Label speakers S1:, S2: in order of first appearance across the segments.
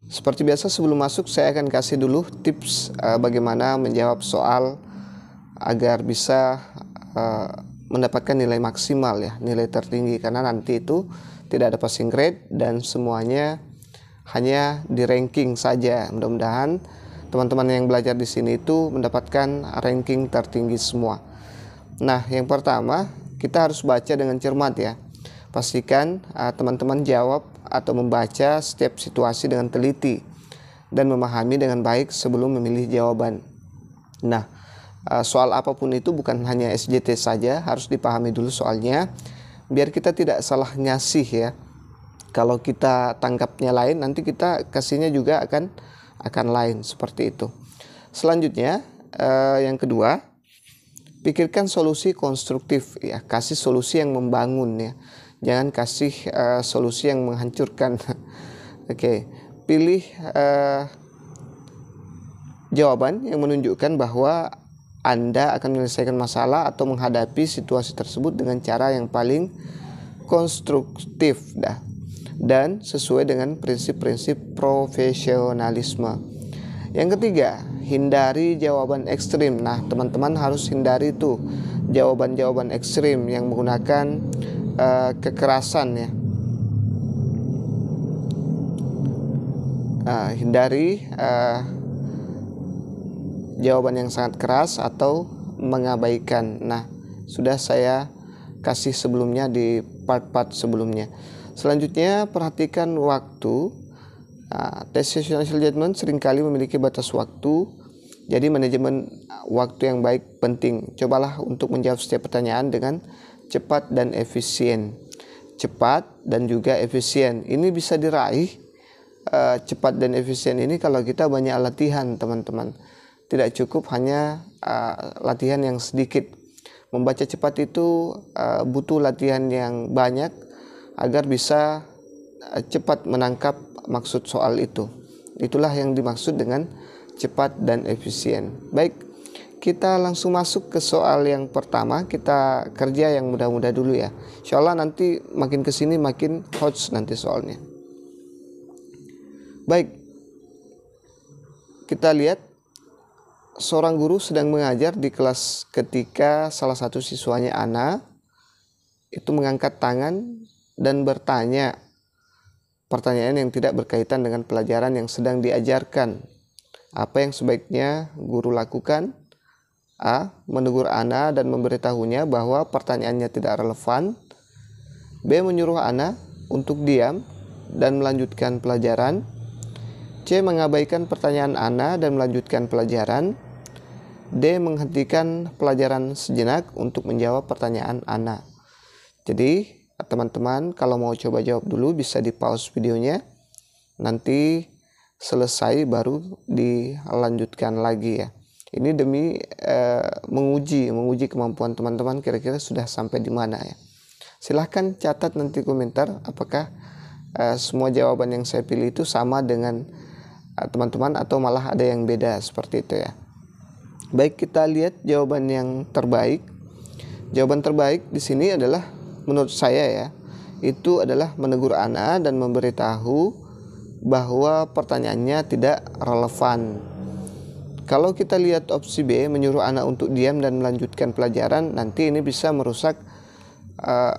S1: Seperti biasa sebelum masuk saya akan kasih dulu tips bagaimana menjawab soal agar bisa mendapatkan nilai maksimal ya, nilai tertinggi, karena nanti itu tidak ada passing grade dan semuanya hanya di ranking saja. Mudah-mudahan teman-teman yang belajar di sini itu mendapatkan ranking tertinggi semua. Nah, yang pertama kita harus baca dengan cermat ya. Pastikan teman-teman jawab atau membaca setiap situasi dengan teliti dan memahami dengan baik sebelum memilih jawaban. Nah, soal apapun itu bukan hanya SJT saja, harus dipahami dulu soalnya biar kita tidak salah ngasih ya. Kalau kita tangkapnya lain, nanti kita kasihnya juga akan lain, seperti itu. Selanjutnya yang kedua, pikirkan solusi konstruktif ya, kasih solusi yang membangun ya. Jangan kasih solusi yang menghancurkan. Oke, pilih jawaban yang menunjukkan bahwa Anda akan menyelesaikan masalah atau menghadapi situasi tersebut dengan cara yang paling konstruktif dan sesuai dengan prinsip-prinsip profesionalisme. Yang ketiga, hindari jawaban ekstrim. Nah, teman-teman harus hindari tuh jawaban-jawaban ekstrim yang menggunakan kekerasan ya. Hindari jawaban yang sangat keras atau mengabaikan. Nah, sudah saya kasih sebelumnya di part-part sebelumnya. Selanjutnya, perhatikan waktu. Decisional judgment seringkali memiliki batas waktu, jadi manajemen waktu yang baik penting. Cobalah untuk menjawab setiap pertanyaan dengan cepat dan efisien. Cepat dan juga efisien. Ini bisa diraih cepat dan efisien ini kalau kita banyak latihan, teman-teman. Tidak cukup hanya latihan yang sedikit. Membaca cepat itu butuh latihan yang banyak agar bisa cepat menangkap maksud soal itu. Itulah yang dimaksud dengan cepat dan efisien. Baik, kita langsung masuk ke soal yang pertama. Kita kerja yang mudah-mudah dulu ya. Insya Allah nanti makin kesini makin hot nanti soalnya. Baik, kita lihat seorang guru sedang mengajar di kelas ketika salah satu siswanya Ana itu mengangkat tangan dan bertanya pertanyaan yang tidak berkaitan dengan pelajaran yang sedang diajarkan. Apa yang sebaiknya guru lakukan? A. Menegur Ana dan memberitahunya bahwa pertanyaannya tidak relevan. B. Menyuruh Ana untuk diam dan melanjutkan pelajaran. C. Mengabaikan pertanyaan Ana dan melanjutkan pelajaran. D. Menghentikan pelajaran sejenak untuk menjawab pertanyaan Ana. Jadi teman-teman kalau mau coba jawab dulu bisa di pause videonya, nanti selesai baru dilanjutkan lagi ya. Ini demi menguji kemampuan teman-teman kira-kira sudah sampai di mana ya. Silahkan catat nanti komentar apakah semua jawaban yang saya pilih itu sama dengan teman-teman atau malah ada yang beda, seperti itu ya. Baik, kita lihat jawaban yang terbaik. Jawaban terbaik di sini adalah menurut saya ya, itu adalah menegur Ana dan memberitahu bahwa pertanyaannya tidak relevan. Kalau kita lihat opsi B, menyuruh Ana untuk diam dan melanjutkan pelajaran, nanti ini bisa merusak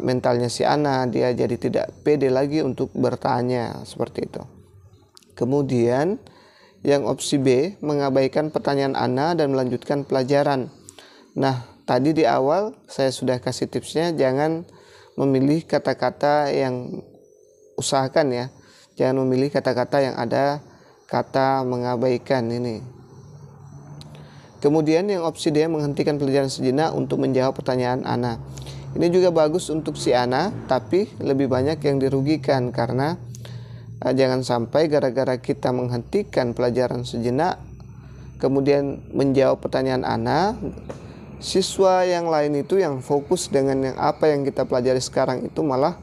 S1: mentalnya si Ana. Dia jadi tidak pede lagi untuk bertanya, seperti itu. Kemudian yang opsi B, mengabaikan pertanyaan Ana dan melanjutkan pelajaran. Nah, tadi di awal saya sudah kasih tipsnya, jangan memilih kata-kata yang, usahakan ya, jangan memilih kata-kata yang ada kata mengabaikan ini. Kemudian yang opsi D, menghentikan pelajaran sejenak untuk menjawab pertanyaan Ana. Ini juga bagus untuk si Ana, tapi lebih banyak yang dirugikan karena jangan sampai gara-gara kita menghentikan pelajaran sejenak kemudian menjawab pertanyaan Ana, siswa yang lain itu yang fokus dengan yang apa yang kita pelajari sekarang itu malah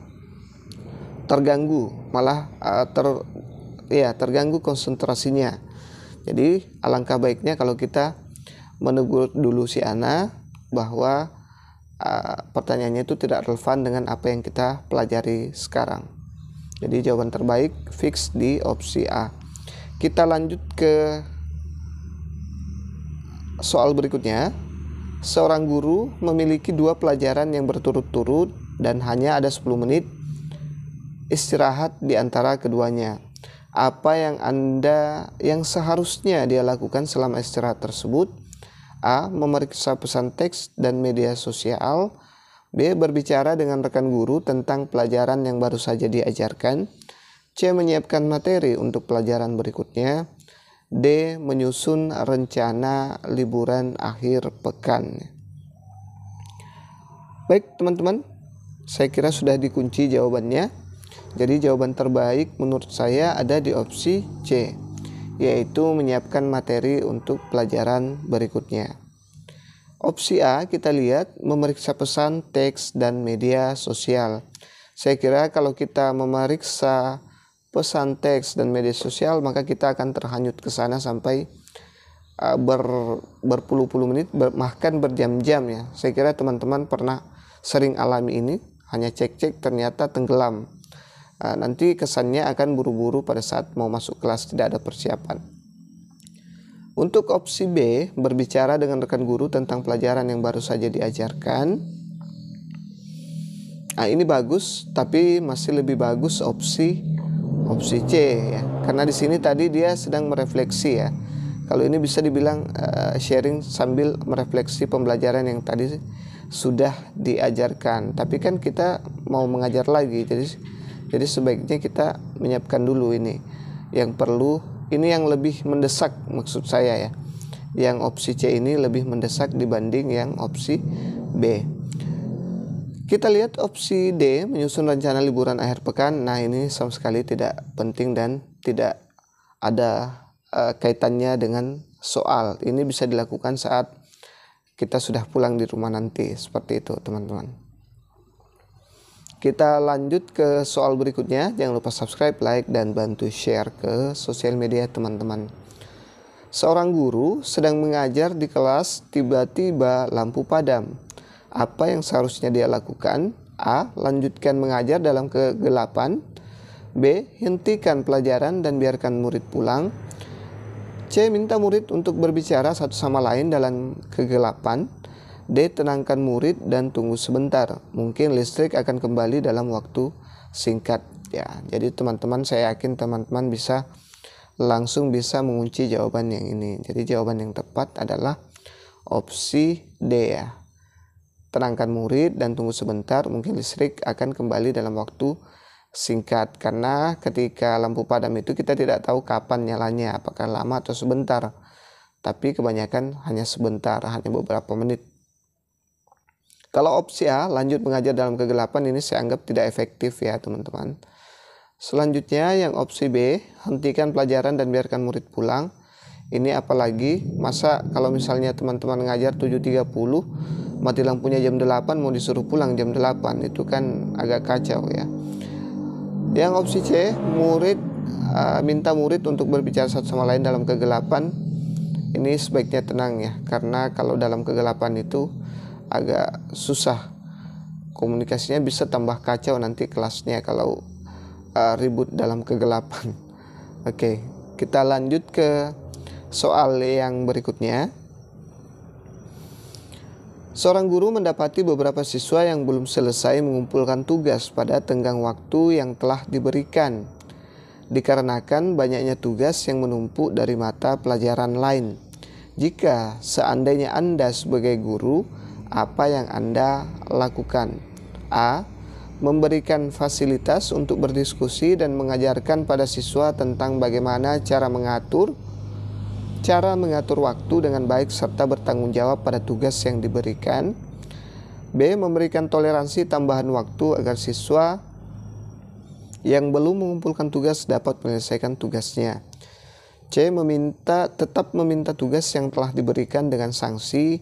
S1: terganggu, malah terganggu konsentrasinya. Jadi alangkah baiknya kalau kita menegur dulu si Ana bahwa pertanyaannya itu tidak relevan dengan apa yang kita pelajari sekarang. Jadi jawaban terbaik fix di opsi A. Kita lanjut ke soal berikutnya. Seorang guru memiliki 2 pelajaran yang berturut-turut dan hanya ada 10 menit istirahat di antara keduanya. Apa yang seharusnya dia lakukan selama istirahat tersebut? A. Memeriksa pesan teks dan media sosial. B. Berbicara dengan rekan guru tentang pelajaran yang baru saja diajarkan. C. Menyiapkan materi untuk pelajaran berikutnya. D. Menyusun rencana liburan akhir pekan. Baik teman-teman, saya kira sudah dikunci jawabannya. Jadi jawaban terbaik menurut saya ada di opsi C, yaitu menyiapkan materi untuk pelajaran berikutnya. Opsi A kita lihat memeriksa pesan teks dan media sosial. Saya kira kalau kita memeriksa pesan teks dan media sosial, maka kita akan terhanyut ke sana sampai berpuluh-puluh menit, bahkan berjam-jam ya. Saya kira teman-teman pernah sering alami ini, hanya cek-cek ternyata tenggelam. Nanti kesannya akan buru-buru pada saat mau masuk kelas, tidak ada persiapan. Untuk opsi B, berbicara dengan rekan guru tentang pelajaran yang baru saja diajarkan. Ini bagus, tapi masih lebih bagus opsi C ya. Karena di sini tadi dia sedang merefleksi ya. Kalau ini bisa dibilang sharing sambil merefleksi pembelajaran yang tadi sudah diajarkan. Tapi kan kita mau mengajar lagi, jadi sebaiknya kita menyiapkan dulu ini yang perlu, ini yang lebih mendesak maksud saya ya. Yang opsi C ini lebih mendesak dibanding yang opsi B. Kita lihat opsi D, menyusun rencana liburan akhir pekan. Nah, ini sama sekali tidak penting dan tidak ada kaitannya dengan soal. Ini bisa dilakukan saat kita sudah pulang di rumah nanti, seperti itu teman-teman. Kita lanjut ke soal berikutnya. Jangan lupa subscribe, like, dan bantu share ke sosial media teman-teman. Seorang guru sedang mengajar di kelas, tiba-tiba lampu padam. Apa yang seharusnya dia lakukan? A. Lanjutkan mengajar dalam kegelapan. B. Hentikan pelajaran dan biarkan murid pulang. C. Minta murid untuk berbicara satu sama lain dalam kegelapan. D. Tenangkan murid dan tunggu sebentar. Mungkin listrik akan kembali dalam waktu singkat ya. Jadi teman-teman, saya yakin teman-teman langsung bisa mengunci jawaban yang ini. Jadi jawaban yang tepat adalah opsi D ya. Tenangkan murid dan tunggu sebentar, mungkin listrik akan kembali dalam waktu singkat. Karena ketika lampu padam itu kita tidak tahu kapan nyalanya, apakah lama atau sebentar. Tapi kebanyakan hanya sebentar, hanya beberapa menit. Kalau opsi A, lanjut mengajar dalam kegelapan, ini saya anggap tidak efektif ya teman-teman. Selanjutnya yang opsi B, hentikan pelajaran dan biarkan murid pulang. Ini apalagi, masa kalau misalnya teman-teman ngajar 7.30, mati lampunya jam 8, mau disuruh pulang jam 8, itu kan agak kacau ya. Yang opsi C, minta murid untuk berbicara satu sama lain dalam kegelapan. Ini sebaiknya tenang ya, karena kalau dalam kegelapan itu agak susah, komunikasinya bisa tambah kacau nanti kelasnya kalau ribut dalam kegelapan. Oke, kita lanjut ke soal yang berikutnya. Seorang guru mendapati beberapa siswa yang belum selesai mengumpulkan tugas pada tenggang waktu yang telah diberikan, dikarenakan banyaknya tugas yang menumpuk dari mata pelajaran lain. Jika seandainya Anda sebagai guru, apa yang Anda lakukan? A. Memberikan fasilitas untuk berdiskusi dan mengajarkan pada siswa tentang bagaimana cara mengatur waktu dengan baik serta bertanggung jawab pada tugas yang diberikan. B. Memberikan toleransi tambahan waktu agar siswa yang belum mengumpulkan tugas dapat menyelesaikan tugasnya. C. Tetap meminta tugas yang telah diberikan dengan sanksi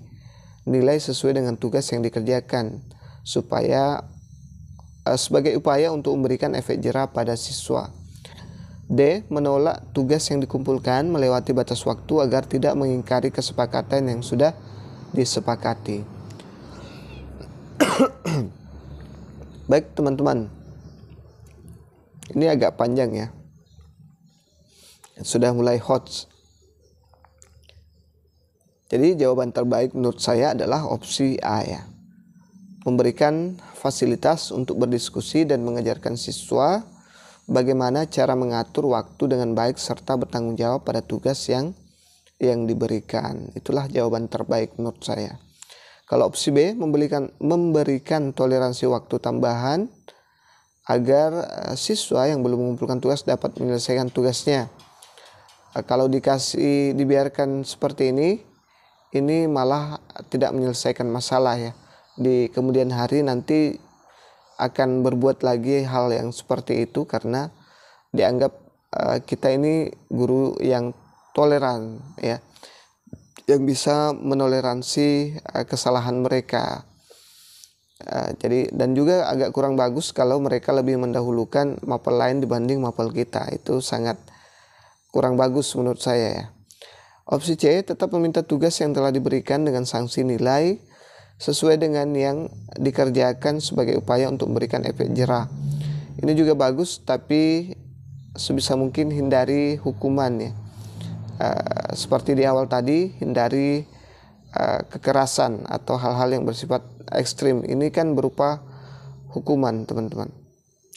S1: nilai sesuai dengan tugas yang dikerjakan sebagai upaya untuk memberikan efek jera pada siswa. D. Menolak tugas yang dikumpulkan melewati batas waktu agar tidak mengingkari kesepakatan yang sudah disepakati. Baik teman-teman, ini agak panjang ya. sudah mulai hot. Jadi jawaban terbaik menurut saya adalah opsi A ya. Memberikan fasilitas untuk berdiskusi dan mengajarkan siswa bagaimana cara mengatur waktu dengan baik serta bertanggung jawab pada tugas yang diberikan. Itulah jawaban terbaik menurut saya. Kalau opsi B, memberikan toleransi waktu tambahan agar siswa yang belum mengumpulkan tugas dapat menyelesaikan tugasnya. Kalau dibiarkan seperti ini malah tidak menyelesaikan masalah ya. Di kemudian hari nanti akan berbuat lagi hal yang seperti itu karena dianggap kita ini guru yang toleran ya, yang bisa menoleransi kesalahan mereka. Jadi dan juga agak kurang bagus kalau mereka lebih mendahulukan mapel lain dibanding mapel kita. Itu sangat kurang bagus menurut saya ya. Opsi C, tetap meminta tugas yang telah diberikan dengan sanksi nilai sesuai dengan yang dikerjakan sebagai upaya untuk memberikan efek jera. Ini juga bagus, tapi sebisa mungkin hindari hukuman ya. Seperti di awal tadi, hindari kekerasan atau hal-hal yang bersifat ekstrim. Ini kan berupa hukuman, teman-teman.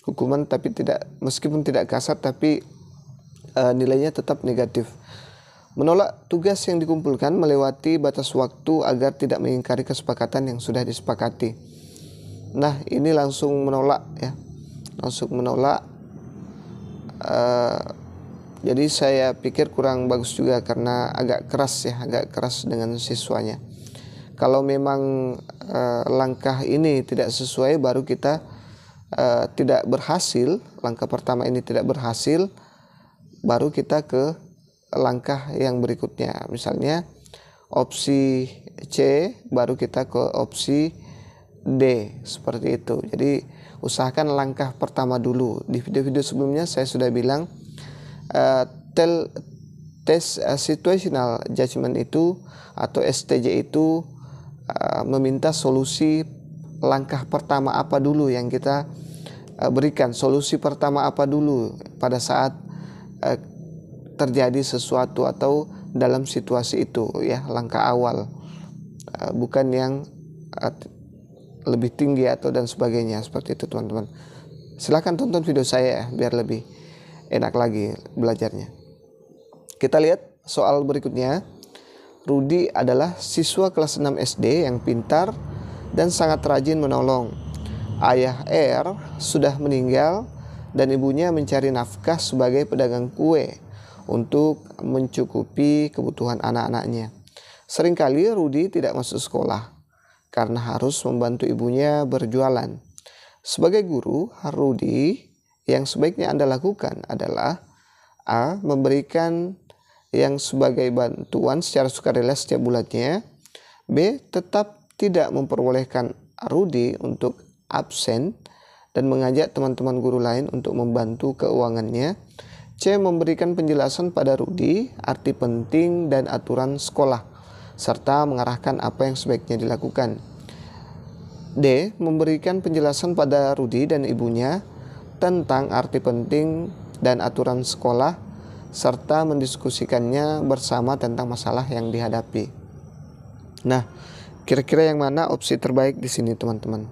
S1: Hukuman tapi meskipun tidak kasar, tapi nilainya tetap negatif. Menolak tugas yang dikumpulkan melewati batas waktu agar tidak mengingkari kesepakatan yang sudah disepakati. Nah, ini langsung menolak ya. Langsung menolak. Jadi saya pikir kurang bagus juga karena agak keras dengan siswanya. Kalau memang langkah ini tidak sesuai, baru kita tidak berhasil, langkah pertama ini tidak berhasil, baru kita ke langkah yang berikutnya. Misalnya opsi C, baru kita ke opsi D, seperti itu. Jadi usahakan langkah pertama dulu. Di video-video sebelumnya saya sudah bilang tes situational judgment itu atau STJ itu meminta solusi langkah pertama apa dulu yang kita berikan. Solusi pertama apa dulu pada saat terjadi sesuatu atau dalam situasi itu ya, langkah awal, bukan yang lebih tinggi atau dan sebagainya, seperti itu teman-teman. Silahkan tonton video saya ya, biar lebih enak lagi belajarnya. Kita lihat soal berikutnya. Rudi adalah siswa kelas 6 SD yang pintar dan sangat rajin menolong. Ayah R sudah meninggal dan ibunya mencari nafkah sebagai pedagang kue untuk mencukupi kebutuhan anak-anaknya. Seringkali Rudi tidak masuk sekolah karena harus membantu ibunya berjualan. Sebagai guru, Rudi yang sebaiknya Anda lakukan adalah A. Memberikan yang sebagai bantuan secara sukarela setiap bulannya. B. Tetap tidak memperbolehkan Rudi untuk absen dan mengajak teman-teman guru lain untuk membantu keuangannya. C. Memberikan penjelasan pada Rudi arti penting dan aturan sekolah, serta mengarahkan apa yang sebaiknya dilakukan. D. Memberikan penjelasan pada Rudi dan ibunya tentang arti penting dan aturan sekolah, serta mendiskusikannya bersama tentang masalah yang dihadapi. Nah, kira-kira yang mana opsi terbaik di sini, teman-teman?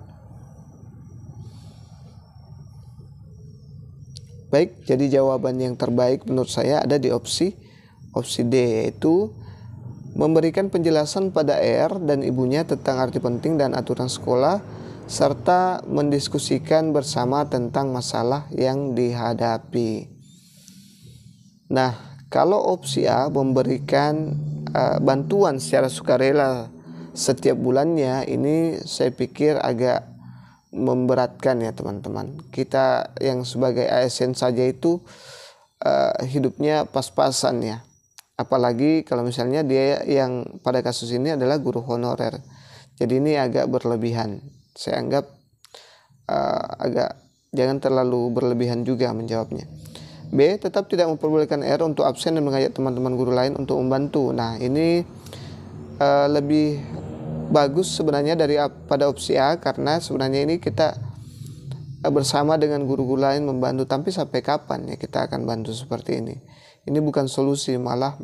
S1: Baik, jadi jawaban yang terbaik menurut saya ada di opsi D, yaitu memberikan penjelasan pada R dan ibunya tentang arti penting dan aturan sekolah, serta mendiskusikan bersama tentang masalah yang dihadapi. Nah, kalau opsi A, memberikan bantuan secara sukarela setiap bulannya, ini saya pikir agak memberatkan ya teman-teman. Kita yang sebagai ASN saja itu hidupnya pas-pasan ya. Apalagi kalau misalnya dia yang pada kasus ini adalah guru honorer. Jadi ini agak berlebihan. Saya anggap agak jangan terlalu berlebihan juga menjawabnya. B. Tetap tidak memperbolehkan R untuk absen dan mengajak teman-teman guru lain untuk membantu. Nah, ini lebih bagus sebenarnya pada opsi A, karena sebenarnya ini kita bersama dengan guru-guru lain membantu. Tapi sampai kapan ya kita akan bantu seperti ini? Ini bukan solusi, malah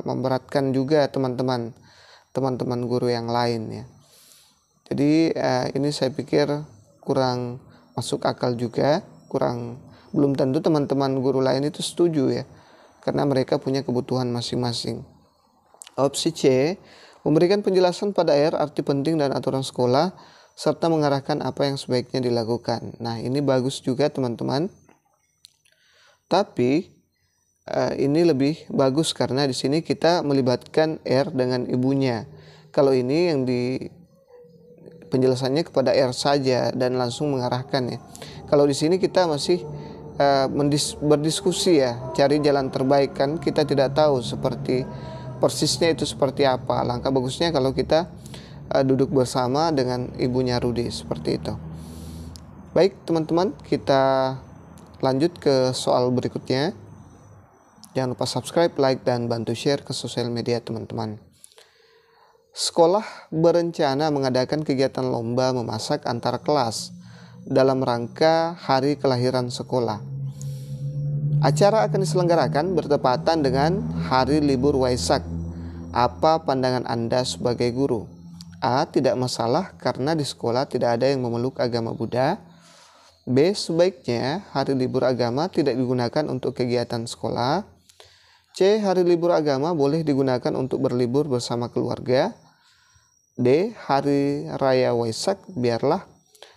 S1: memberatkan juga teman-teman guru yang lain ya. Jadi ini saya pikir kurang masuk akal juga, belum tentu teman-teman guru lain itu setuju ya, karena mereka punya kebutuhan masing-masing. Opsi C, memberikan penjelasan pada R arti penting dan aturan sekolah serta mengarahkan apa yang sebaiknya dilakukan. Nah, ini bagus juga teman-teman. Tapi ini lebih bagus karena di sini kita melibatkan R dengan ibunya. Kalau ini yang penjelasannya kepada R saja dan langsung mengarahkan ya. Kalau di sini kita masih berdiskusi ya, cari jalan terbaik, kan kita tidak tahu seperti persisnya itu seperti apa. Langkah bagusnya kalau kita duduk bersama dengan ibunya Rudi seperti itu. Baik teman-teman, kita lanjut ke soal berikutnya. Jangan lupa subscribe, like, dan bantu share ke sosial media teman-teman. Sekolah berencana mengadakan kegiatan lomba memasak antar kelas dalam rangka hari kelahiran sekolah. Acara akan diselenggarakan bertepatan dengan hari libur Waisak. Apa pandangan Anda sebagai guru? A. Tidak masalah karena di sekolah tidak ada yang memeluk agama Buddha. B. Sebaiknya hari libur agama tidak digunakan untuk kegiatan sekolah. C. Hari libur agama boleh digunakan untuk berlibur bersama keluarga. D. Hari Raya Waisak biarlah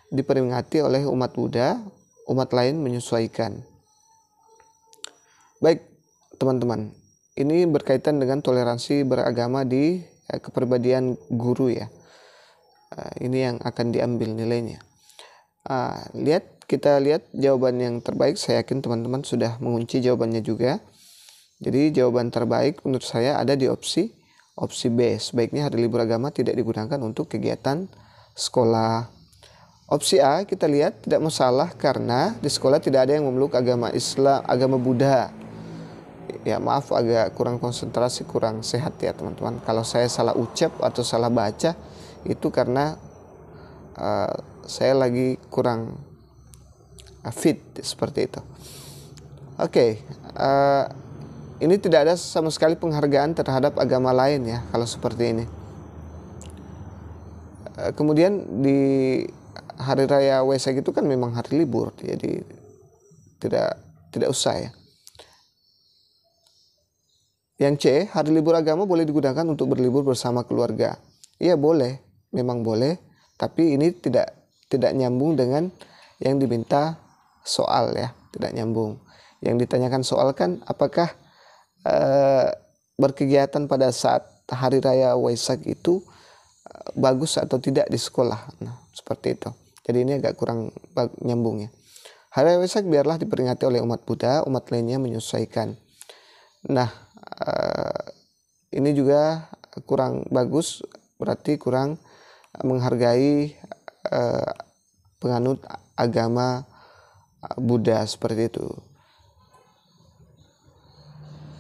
S1: diperingati oleh umat Buddha, umat lain menyesuaikan. Baik teman-teman, ini berkaitan dengan toleransi beragama di kepribadian guru ya. Ini yang akan diambil nilainya. Kita lihat jawaban yang terbaik. Saya yakin teman-teman sudah mengunci jawabannya juga. Jadi jawaban terbaik menurut saya ada di opsi B. Sebaiknya hari libur agama tidak digunakan untuk kegiatan sekolah. Opsi A kita lihat tidak masalah karena di sekolah tidak ada yang memeluk agama Islam, agama Buddha. Ya maaf, agak kurang konsentrasi, kurang sehat ya teman-teman. Kalau saya salah ucap atau salah baca itu karena saya lagi kurang fit seperti itu. Oke. Ini tidak ada sama sekali penghargaan terhadap agama lain ya kalau seperti ini. Kemudian di hari raya Waisak itu kan memang hari libur, jadi tidak usah ya. Yang C, hari libur agama boleh digunakan untuk berlibur bersama keluarga. Iya boleh, memang boleh, tapi ini tidak nyambung dengan yang diminta soal ya, tidak nyambung. Yang ditanyakan soal kan apakah berkegiatan pada saat hari raya Waisak itu bagus atau tidak di sekolah. Nah, seperti itu. Jadi ini agak kurang nyambung ya. Hari raya Waisak biarlah diperingati oleh umat Buddha, umat lainnya menyesuaikan. Nah, ini juga kurang bagus, berarti kurang menghargai penganut agama Buddha seperti itu.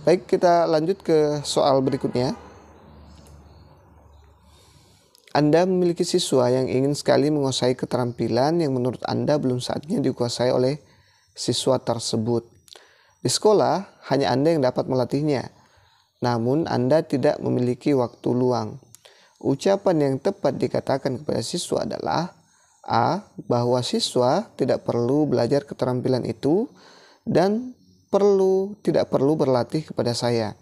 S1: Baik, kita lanjut ke soal berikutnya. Anda memiliki siswa yang ingin sekali menguasai keterampilan yang menurut Anda belum saatnya dikuasai oleh siswa tersebut. Di sekolah, hanya Anda yang dapat melatihnya. Namun, Anda tidak memiliki waktu luang. Ucapan yang tepat dikatakan kepada siswa adalah A. Bahwa siswa tidak perlu belajar keterampilan itu dan tidak perlu berlatih kepada saya.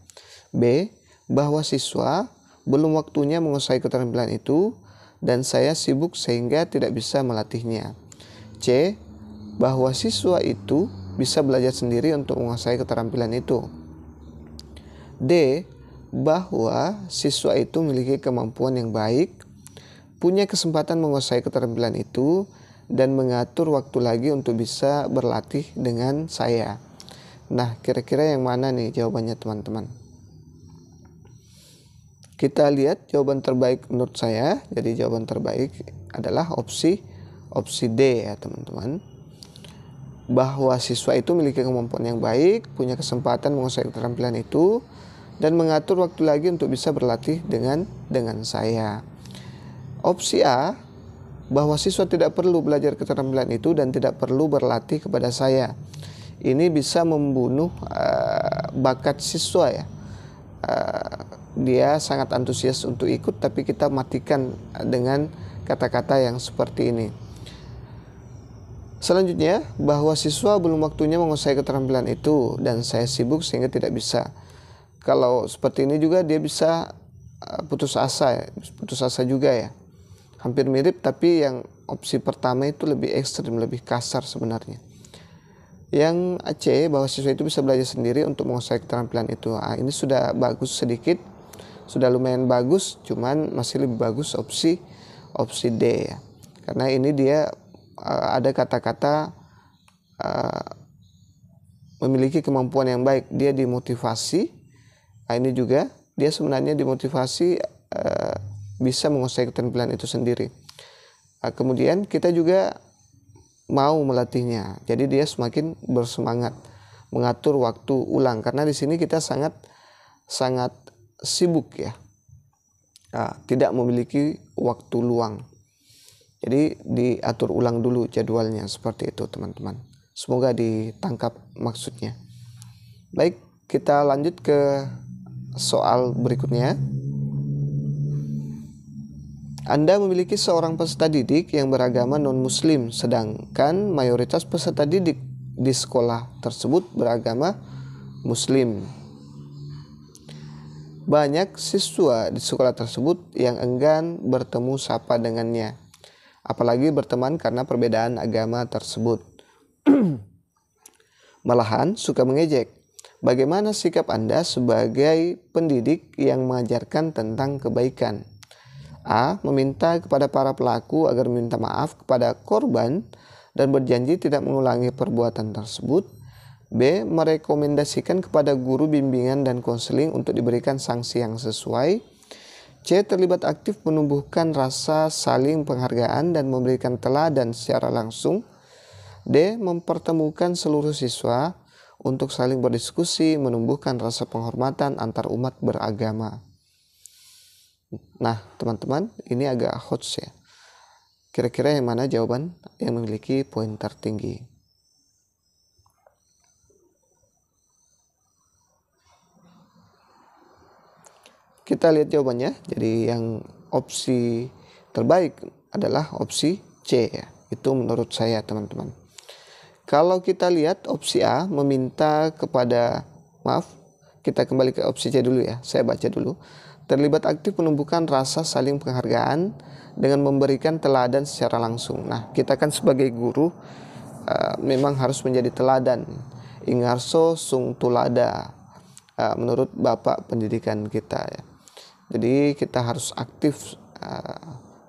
S1: B. Bahwa siswa belum waktunya menguasai keterampilan itu dan saya sibuk sehingga tidak bisa melatihnya. C. Bahwa siswa itu bisa belajar sendiri untuk menguasai keterampilan itu. D. Bahwa siswa itu memiliki kemampuan yang baik, punya kesempatan menguasai keterampilan itu dan mengatur waktu lagi untuk bisa berlatih dengan saya. Nah, kira-kira yang mana nih jawabannya teman-teman? Kita lihat jawaban terbaik menurut saya. Jadi jawaban terbaik adalah opsi D ya teman-teman. Bahwa siswa itu memiliki kemampuan yang baik, punya kesempatan menguasai keterampilan itu dan mengatur waktu lagi untuk bisa berlatih dengan saya. Opsi A, bahwa siswa tidak perlu belajar keterampilan itu dan tidak perlu berlatih kepada saya. Ini bisa membunuh bakat siswa ya. Dia sangat antusias untuk ikut, tapi kita matikan dengan kata-kata yang seperti ini. Selanjutnya, bahwa siswa belum waktunya menguasai keterampilan itu dan saya sibuk sehingga tidak bisa. Kalau seperti ini juga dia bisa putus asa juga ya. Hampir mirip, tapi yang opsi pertama itu lebih ekstrim, lebih kasar sebenarnya. Yang C, bahwa siswa itu bisa belajar sendiri untuk menguasai keterampilan itu. Ini sudah bagus sedikit, sudah lumayan bagus, cuman masih lebih bagus opsi D ya. Karena ini dia ada kata-kata memiliki kemampuan yang baik, dia dimotivasi. Ini juga dia sebenarnya dimotivasi bisa menguasai keterampilan itu sendiri. Kemudian kita juga mau melatihnya, jadi dia semakin bersemangat mengatur waktu ulang, karena di sini kita sangat sibuk ya, tidak memiliki waktu luang. Jadi diatur ulang dulu jadwalnya, seperti itu teman-teman. Semoga ditangkap maksudnya. Baik, kita lanjut ke soal berikutnya. Anda memiliki seorang peserta didik yang beragama non-muslim, sedangkan mayoritas peserta didik di sekolah tersebut beragama muslim. Banyak siswa di sekolah tersebut yang enggan bertemu sapa dengannya, apalagi berteman karena perbedaan agama tersebut. Malahan suka mengejek. Bagaimana sikap Anda sebagai pendidik yang mengajarkan tentang kebaikan? A. Meminta kepada para pelaku agar meminta maaf kepada korban dan berjanji tidak mengulangi perbuatan tersebut. B. Merekomendasikan kepada guru bimbingan dan konseling untuk diberikan sanksi yang sesuai. C. Terlibat aktif menumbuhkan rasa saling penghargaan dan memberikan teladan secara langsung. D. Mempertemukan seluruh siswa untuk saling berdiskusi, menumbuhkan rasa penghormatan antar umat beragama. Nah, teman-teman, ini agak hot ya. Kira-kira yang mana jawaban yang memiliki poin tertinggi? Kita lihat jawabannya. Jadi yang opsi terbaik adalah opsi C ya. Itu menurut saya, teman-teman. Kalau kita lihat opsi A, meminta kepada, kita kembali ke opsi C dulu ya. Saya baca dulu. Terlibat aktif menumbuhkan rasa saling penghargaan dengan memberikan teladan secara langsung. Nah, kita kan sebagai guru memang harus menjadi teladan. Ingarso sung tulada, menurut Bapak pendidikan kita ya. Jadi kita harus aktif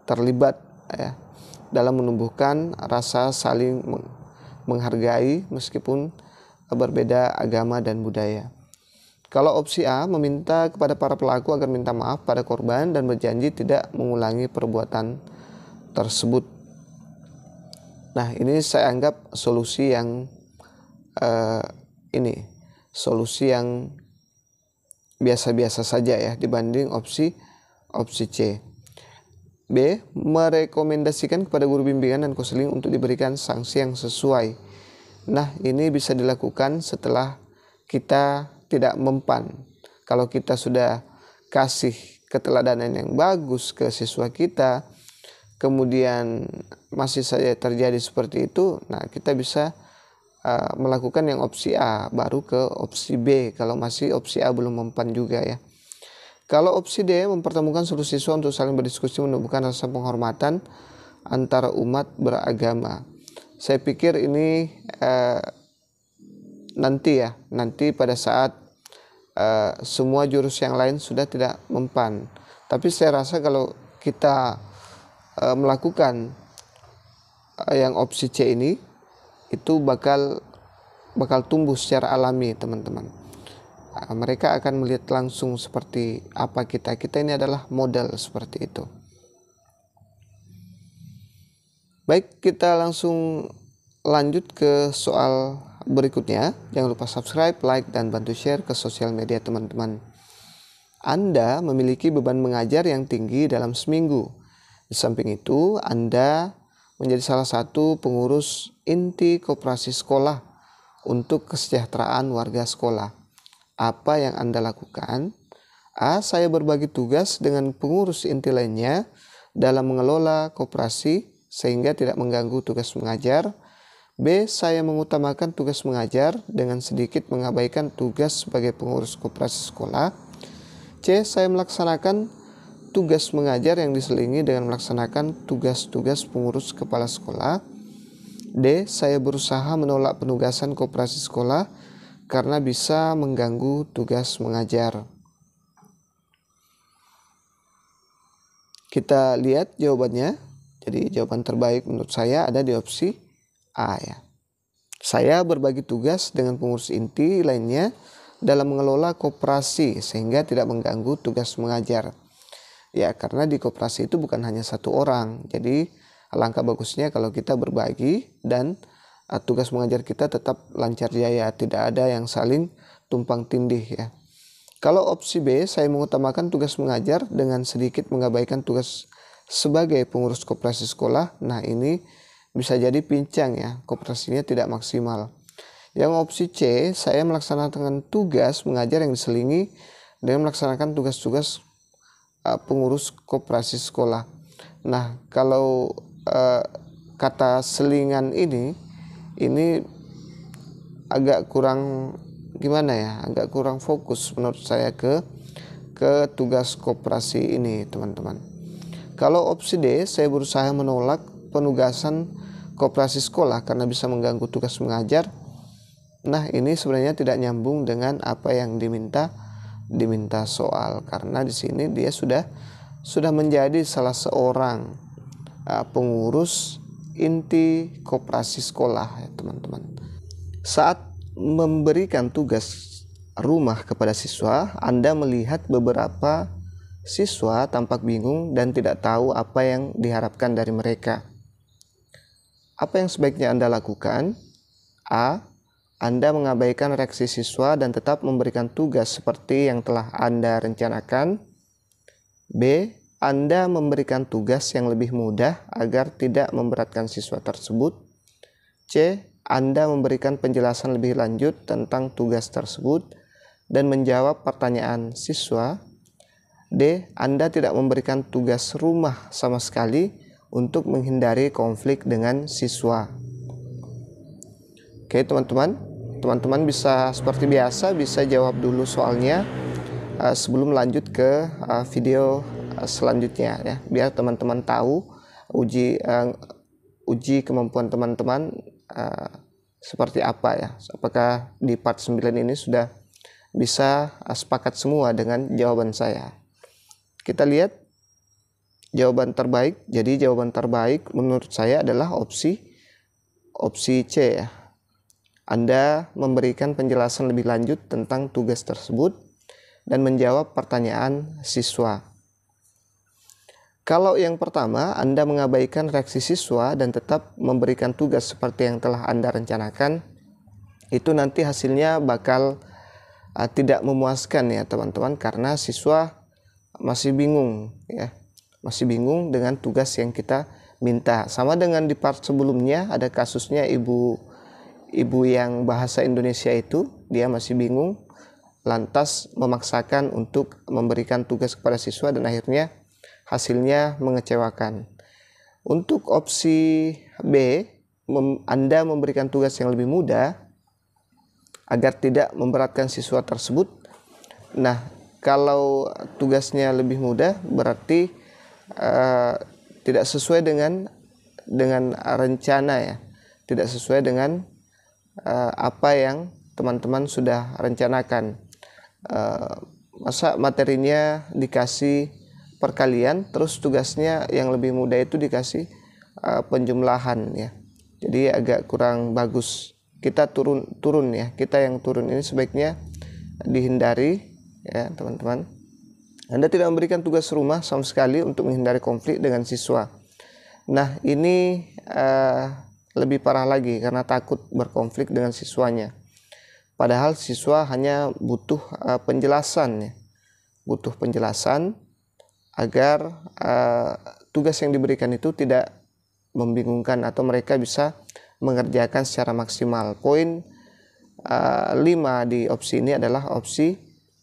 S1: terlibat ya dalam menumbuhkan rasa saling menghargai meskipun berbeda agama dan budaya. Kalau opsi A, meminta kepada para pelaku agar minta maaf pada korban dan berjanji tidak mengulangi perbuatan tersebut. Nah, ini saya anggap solusi yang solusi yang biasa-biasa saja ya dibanding opsi C. B. Merekomendasikan kepada guru bimbingan dan konseling untuk diberikan sanksi yang sesuai. Nah, ini bisa dilakukan setelah kita tidak mempan. Kalau kita sudah kasih keteladanan yang bagus ke siswa kita, kemudian masih saja terjadi seperti itu, nah kita bisa melakukan yang opsi A, baru ke opsi B kalau masih opsi A belum mempan juga ya. Kalau opsi D, mempertemukan seluruh siswa untuk saling berdiskusi, menumbuhkan rasa penghormatan antara umat beragama. Saya pikir ini nanti pada saat semua jurus yang lain sudah tidak mempan. Tapi saya rasa kalau kita melakukan yang opsi C ini, itu bakal tumbuh secara alami, teman-teman. Mereka akan melihat langsung seperti apa kita ini adalah model seperti itu. Baik, kita langsung lanjut ke soal berikutnya. Jangan lupa subscribe, like, dan bantu share ke sosial media teman-teman. Anda memiliki beban mengajar yang tinggi dalam seminggu. Di samping itu, Anda menjadi salah satu pengurus inti koperasi sekolah untuk kesejahteraan warga sekolah. Apa yang Anda lakukan? A. Saya berbagi tugas dengan pengurus inti lainnya dalam mengelola koperasi sehingga tidak mengganggu tugas mengajar. B. Saya mengutamakan tugas mengajar dengan sedikit mengabaikan tugas sebagai pengurus koperasi sekolah. C. Saya melaksanakan tugas mengajar yang diselingi dengan melaksanakan tugas-tugas pengurus kepala sekolah. D. Saya berusaha menolak penugasan koperasi sekolah karena bisa mengganggu tugas mengajar. Kita lihat jawabannya. Jadi jawaban terbaik menurut saya ada di opsi A ya. Saya berbagi tugas dengan pengurus inti lainnya dalam mengelola koperasi sehingga tidak mengganggu tugas mengajar. Ya, karena di koperasi itu bukan hanya satu orang. Jadi alangkah bagusnya kalau kita berbagi dan tugas mengajar kita tetap lancar jaya, tidak ada yang saling tumpang tindih ya. Kalau opsi B, saya mengutamakan tugas mengajar dengan sedikit mengabaikan tugas sebagai pengurus koperasi sekolah. Nah, ini bisa jadi pincang ya, koperasinya tidak maksimal. Yang opsi C, saya melaksanakan tugas mengajar yang diselingi dengan melaksanakan tugas-tugas pengurus koperasi sekolah. Nah, kalau kata selingan ini agak kurang gimana ya, agak kurang fokus menurut saya ke tugas koperasi ini teman-teman. Kalau opsi D, saya berusaha menolak penugasan koperasi sekolah karena bisa mengganggu tugas mengajar. Nah, ini sebenarnya tidak nyambung dengan apa yang diminta soal, karena di sini dia sudah menjadi salah seorang pengurus inti koperasi sekolah ya teman-teman. Saat memberikan tugas rumah kepada siswa, Anda melihat beberapa siswa tampak bingung dan tidak tahu apa yang diharapkan dari mereka. Apa yang sebaiknya Anda lakukan? A. Anda mengabaikan reaksi siswa dan tetap memberikan tugas seperti yang telah Anda rencanakan. B. Anda memberikan tugas yang lebih mudah agar tidak memberatkan siswa tersebut. C. Anda memberikan penjelasan lebih lanjut tentang tugas tersebut dan menjawab pertanyaan siswa. D. Anda tidak memberikan tugas rumah sama sekali untuk menghindari konflik dengan siswa. Oke teman-teman bisa seperti biasa bisa jawab dulu soalnya sebelum lanjut ke video selanjutnya ya, biar teman-teman tahu uji kemampuan teman-teman seperti apa ya. Apakah di part 9 ini sudah bisa sepakat semua dengan jawaban saya. Kita lihat jawaban terbaik. Jadi jawaban terbaik menurut saya adalah opsi C ya. Anda memberikan penjelasan lebih lanjut tentang tugas tersebut dan menjawab pertanyaan siswa. Kalau yang pertama, Anda mengabaikan reaksi siswa dan tetap memberikan tugas seperti yang telah Anda rencanakan, itu nanti hasilnya bakal tidak memuaskan ya teman-teman, karena siswa masih bingung ya, masih bingung dengan tugas yang kita minta. Sama dengan di part sebelumnya, ada kasusnya ibu yang bahasa Indonesia itu, dia masih bingung, lantas memaksakan untuk memberikan tugas kepada siswa dan akhirnya hasilnya mengecewakan. Untuk opsi B, Anda memberikan tugas yang lebih mudah agar tidak memberatkan siswa tersebut. Nah, kalau tugasnya lebih mudah berarti tidak sesuai dengan rencana ya, tidak sesuai dengan apa yang teman-teman sudah rencanakan. Masa materinya dikasih perkalian, terus tugasnya yang lebih mudah itu dikasih penjumlahan ya. Jadi agak kurang bagus. Kita turun ya. Kita yang turun ini sebaiknya dihindari ya teman-teman. Anda tidak memberikan tugas rumah sama sekali untuk menghindari konflik dengan siswa. Nah, ini lebih parah lagi karena takut berkonflik dengan siswanya. Padahal siswa hanya butuh penjelasan ya. Butuh penjelasan agar tugas yang diberikan itu tidak membingungkan atau mereka bisa mengerjakan secara maksimal. Poin 5 di opsi ini adalah opsi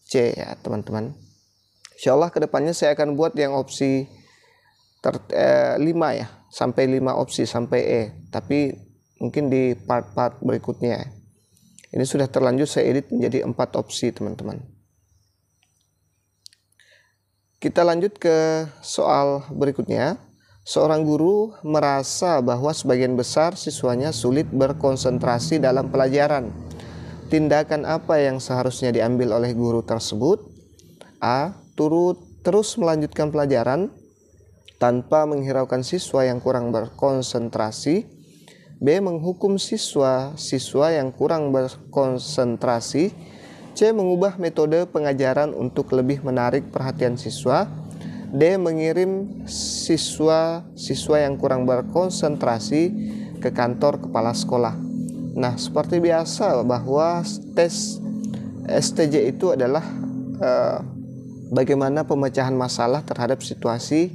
S1: C ya teman-teman. Insyaallah kedepannya saya akan buat yang opsi 5 ya, sampai 5 opsi sampai E, tapi mungkin di part-part berikutnya. Ini sudah terlanjur saya edit menjadi 4 opsi teman-teman. Kita lanjut ke soal berikutnya. Seorang guru merasa bahwa sebagian besar siswanya sulit berkonsentrasi dalam pelajaran. Tindakan apa yang seharusnya diambil oleh guru tersebut? A. Terus melanjutkan pelajaran tanpa menghiraukan siswa yang kurang berkonsentrasi. B. Menghukum siswa yang kurang berkonsentrasi. C. Mengubah metode pengajaran untuk lebih menarik perhatian siswa. D. Mengirim siswa yang kurang berkonsentrasi ke kantor kepala sekolah. Nah, seperti biasa bahwa tes STJ itu adalah bagaimana pemecahan masalah terhadap situasi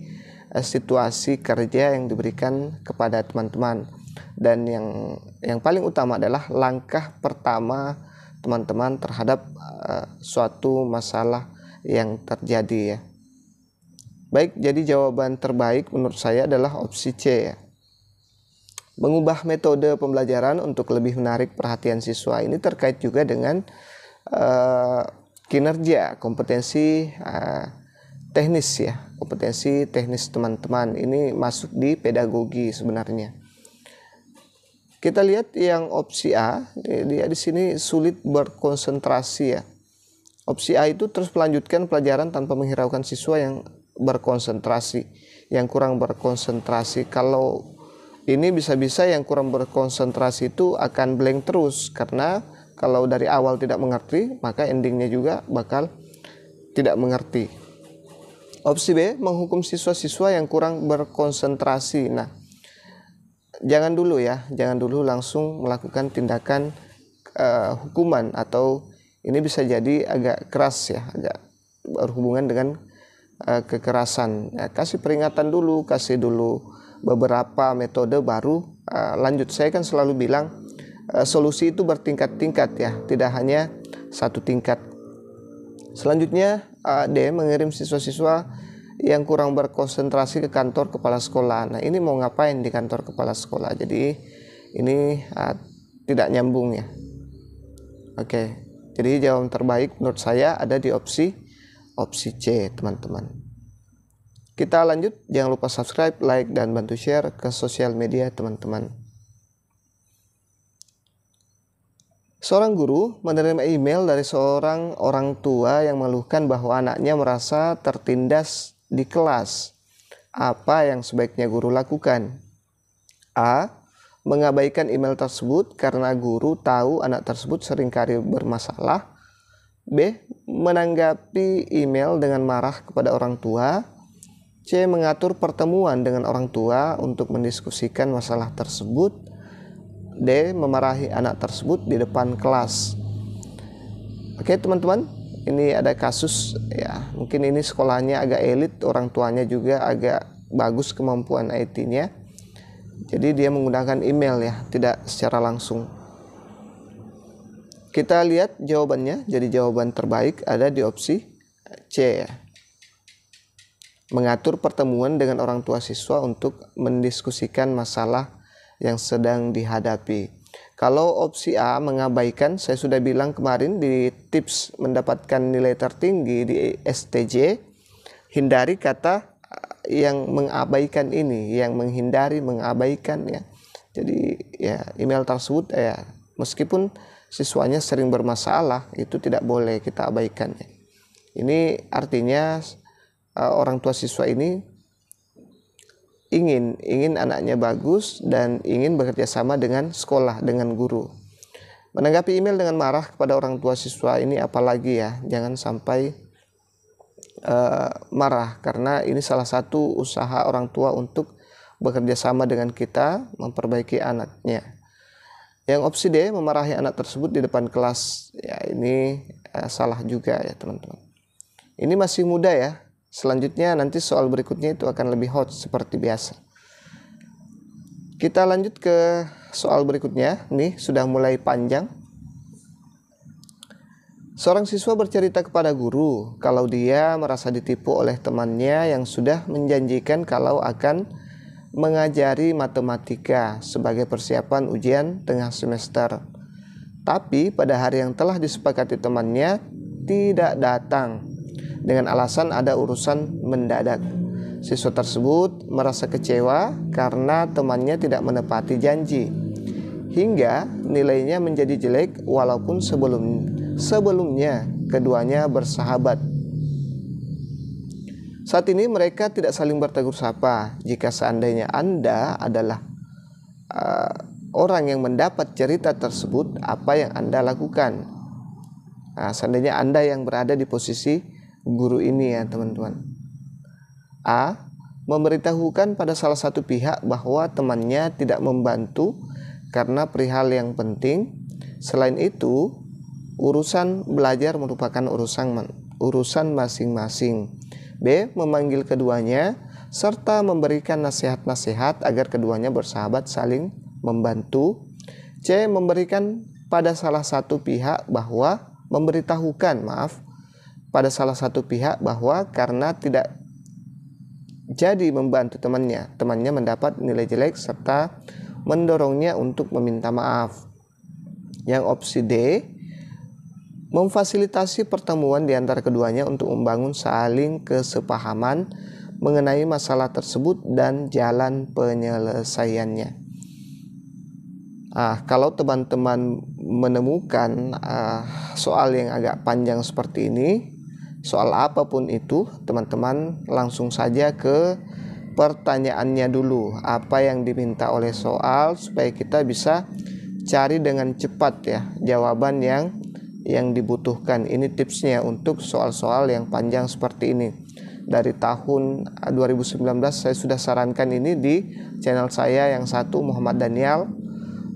S1: kerja yang diberikan kepada teman-teman. Dan yang paling utama adalah langkah pertama teman-teman terhadap suatu masalah yang terjadi ya. Baik, jadi jawaban terbaik menurut saya adalah opsi C ya. Mengubah metode pembelajaran untuk lebih menarik perhatian siswa. Ini terkait juga dengan kinerja, kompetensi teknis ya. Kompetensi teknis teman-teman. Ini masuk di pedagogi sebenarnya. Kita lihat yang opsi A, dia di sini sulit berkonsentrasi ya. Opsi A itu terus melanjutkan pelajaran tanpa menghiraukan siswa yang berkonsentrasi, yang kurang berkonsentrasi. Kalau ini bisa-bisa yang kurang berkonsentrasi itu akan blank terus, karena kalau dari awal tidak mengerti, maka endingnya juga bakal tidak mengerti. Opsi B, menghukum siswa-siswa yang kurang berkonsentrasi. Nah, jangan dulu langsung melakukan tindakan hukuman, atau ini bisa jadi agak keras ya, agak berhubungan dengan kekerasan ya. Kasih peringatan dulu, kasih dulu beberapa metode baru lanjut. Saya kan selalu bilang solusi itu bertingkat-tingkat ya, tidak hanya satu tingkat. Selanjutnya D, mengirim siswa-siswa yang kurang berkonsentrasi ke kantor kepala sekolah. Nah, ini mau ngapain di kantor kepala sekolah? Jadi ini tidak nyambung ya. Oke, jadi jawaban terbaik menurut saya ada di opsi C teman-teman. Kita lanjut, jangan lupa subscribe, like, dan bantu share ke sosial media teman-teman. Seorang guru menerima email dari seorang orang tua yang mengeluhkan bahwa anaknya merasa tertindas di kelas. Apa yang sebaiknya guru lakukan? A. Mengabaikan email tersebut karena guru tahu anak tersebut seringkali bermasalah. B. Menanggapi email dengan marah kepada orang tua. C. Mengatur pertemuan dengan orang tua untuk mendiskusikan masalah tersebut. D. Memarahi anak tersebut di depan kelas. Oke teman-teman, ini ada kasus ya, mungkin ini sekolahnya agak elit, orang tuanya juga agak bagus kemampuan IT-nya. Jadi dia menggunakan email ya, tidak secara langsung. Kita lihat jawabannya, jadi jawaban terbaik ada di opsi C ya. Mengatur pertemuan dengan orang tua siswa untuk mendiskusikan masalah yang sedang dihadapi. Kalau opsi A, mengabaikan, saya sudah bilang kemarin di tips mendapatkan nilai tertinggi di STJ, hindari kata yang mengabaikan ini, yang menghindari, mengabaikan ya. Jadi ya email tersebut ya, meskipun siswanya sering bermasalah, itu tidak boleh kita abaikan ya. Ini artinya orang tua siswa ini ingin anaknya bagus dan ingin bekerja sama dengan sekolah, dengan guru. Menanggapi email dengan marah kepada orang tua siswa ini apalagi ya, jangan sampai marah, karena ini salah satu usaha orang tua untuk bekerja sama dengan kita memperbaiki anaknya. Yang opsi D, memarahi anak tersebut di depan kelas, ya ini salah juga ya teman-teman. Ini masih muda ya. Selanjutnya nanti soal berikutnya itu akan lebih hot seperti biasa. Kita lanjut ke soal berikutnya. Nih sudah mulai panjang. Seorang siswa bercerita kepada guru kalau dia merasa ditipu oleh temannya yang sudah menjanjikan kalau akan mengajari matematika sebagai persiapan ujian tengah semester. Tapi pada hari yang telah disepakati temannya tidak datang dengan alasan ada urusan mendadak. Siswa tersebut merasa kecewa karena temannya tidak menepati janji, hingga nilainya menjadi jelek walaupun sebelumnya keduanya bersahabat. Saat ini mereka tidak saling bertegur sapa. Jika seandainya Anda adalah orang yang mendapat cerita tersebut, apa yang Anda lakukan? Nah, seandainya Anda yang berada di posisi guru ini ya teman-teman. A. Memberitahukan pada salah satu pihak bahwa temannya tidak membantu karena perihal yang penting. Selain itu, urusan belajar merupakan urusan masing-masing. B. Memanggil keduanya serta memberikan nasihat-nasihat agar keduanya bersahabat saling membantu. C. Memberitahukan pada salah satu pihak bahwa karena tidak jadi membantu temannya mendapat nilai jelek serta mendorongnya untuk meminta maaf. Yang opsi D, memfasilitasi pertemuan di antara keduanya untuk membangun saling kesepahaman mengenai masalah tersebut dan jalan penyelesaiannya. Kalau teman-teman menemukan soal yang agak panjang seperti ini, soal apapun itu, teman-teman langsung saja ke pertanyaannya dulu, apa yang diminta oleh soal, supaya kita bisa cari dengan cepat ya jawaban yang dibutuhkan. Ini tipsnya untuk soal-soal yang panjang seperti ini. Dari tahun 2019 saya sudah sarankan ini di channel saya yang satu, Muhammad Daniel,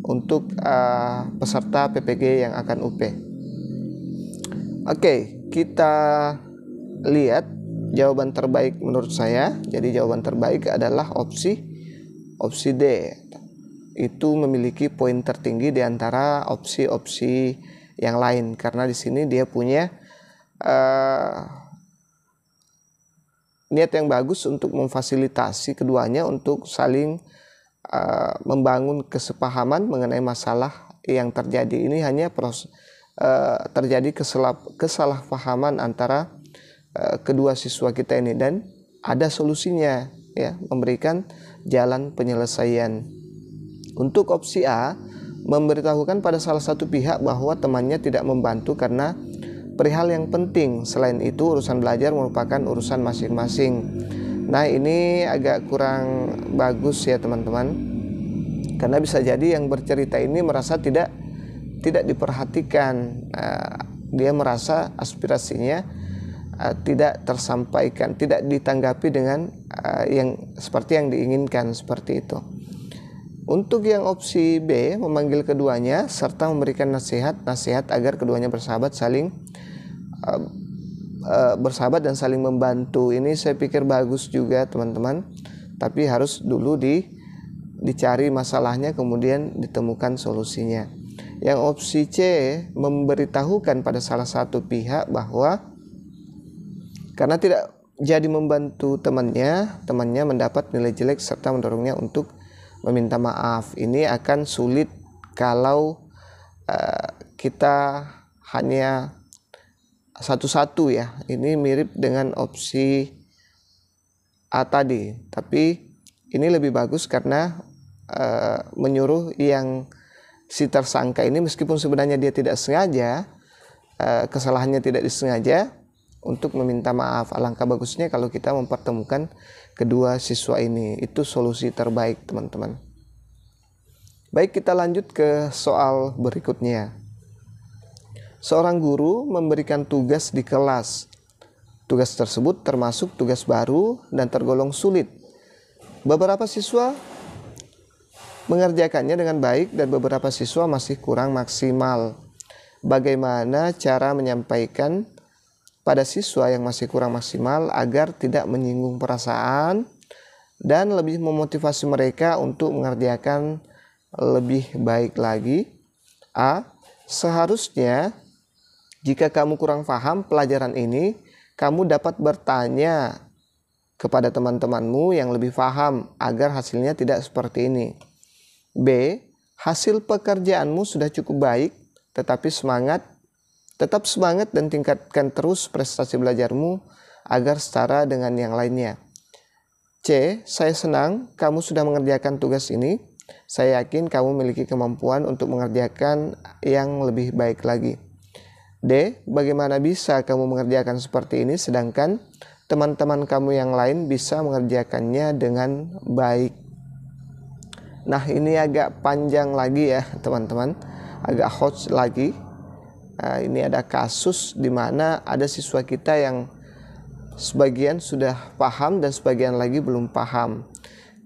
S1: untuk peserta PPG yang akan UP. Oke, kita lihat jawaban terbaik menurut saya. Jadi jawaban terbaik adalah opsi D. Itu memiliki poin tertinggi di antara opsi-opsi yang lain karena di sini dia punya niat yang bagus untuk memfasilitasi keduanya untuk saling membangun kesepahaman mengenai masalah yang terjadi. Ini hanya terjadi kesalahpahaman antara kedua siswa kita ini dan ada solusinya ya, memberikan jalan penyelesaian. Untuk opsi A, memberitahukan pada salah satu pihak bahwa temannya tidak membantu karena perihal yang penting. Selain itu, urusan belajar merupakan urusan masing-masing. Nah, ini agak kurang bagus ya teman-teman, karena bisa jadi yang bercerita ini merasa tidak diperhatikan. Dia merasa aspirasinya tidak tersampaikan, tidak ditanggapi dengan yang seperti yang diinginkan, seperti itu. Untuk yang opsi B, memanggil keduanya serta memberikan nasihat agar keduanya bersahabat dan saling membantu. Ini saya pikir bagus juga teman-teman, tapi harus dulu dicari masalahnya, kemudian ditemukan solusinya. Yang opsi C, memberitahukan pada salah satu pihak bahwa karena tidak jadi membantu temannya mendapat nilai jelek serta mendorongnya untuk meminta maaf. Ini akan sulit kalau kita hanya satu-satu ya. Ini mirip dengan opsi A tadi, tapi ini lebih bagus karena menyuruh yang si tersangka ini, meskipun sebenarnya dia tidak sengaja, kesalahannya tidak disengaja, untuk meminta maaf. Alangkah bagusnya kalau kita mempertemukan kedua siswa ini. Itu solusi terbaik teman-teman. Baik, kita lanjut ke soal berikutnya. Seorang guru memberikan tugas di kelas. Tugas tersebut termasuk tugas baru dan tergolong sulit. Beberapa siswa mengerjakannya dengan baik dan beberapa siswa masih kurang maksimal. Bagaimana cara menyampaikan pada siswa yang masih kurang maksimal agar tidak menyinggung perasaan dan lebih memotivasi mereka untuk mengerjakan lebih baik lagi? A. Seharusnya Jika kamu kurang paham pelajaran ini, kamu dapat bertanya kepada teman-temanmu yang lebih paham agar hasilnya tidak seperti ini. B. Hasil pekerjaanmu sudah cukup baik, tetap semangat dan tingkatkan terus prestasi belajarmu agar setara dengan yang lainnya. C. Saya senang kamu sudah mengerjakan tugas ini. Saya yakin kamu memiliki kemampuan untuk mengerjakan yang lebih baik lagi. D. Bagaimana bisa kamu mengerjakan seperti ini sedangkan teman-teman kamu yang lain bisa mengerjakannya dengan baik? Nah, ini agak panjang lagi ya teman-teman, agak hot lagi. Ini ada kasus di mana ada siswa kita yang sebagian sudah paham dan sebagian lagi belum paham.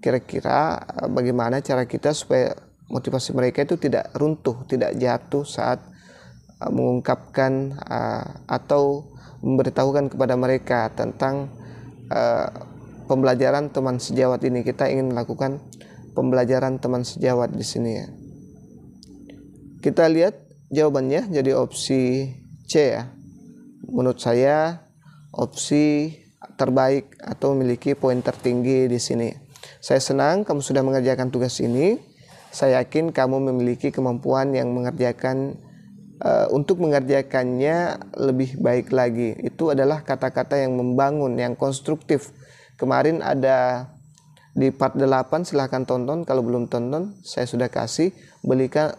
S1: Kira-kira bagaimana cara kita supaya motivasi mereka itu tidak runtuh, tidak jatuh saat mengungkapkan atau memberitahukan kepada mereka tentang pembelajaran teman sejawat ini. Kita ingin melakukan pembelajaran teman sejawat di sini ya. Kita lihat jawabannya jadi opsi C ya. Menurut saya opsi terbaik atau memiliki poin tertinggi di sini. Saya senang kamu sudah mengerjakan tugas ini. Saya yakin kamu memiliki kemampuan yang untuk mengerjakannya lebih baik lagi. Itu adalah kata-kata yang membangun, yang konstruktif. Kemarin ada di part 8, silahkan tonton. Kalau belum tonton, saya sudah kasih.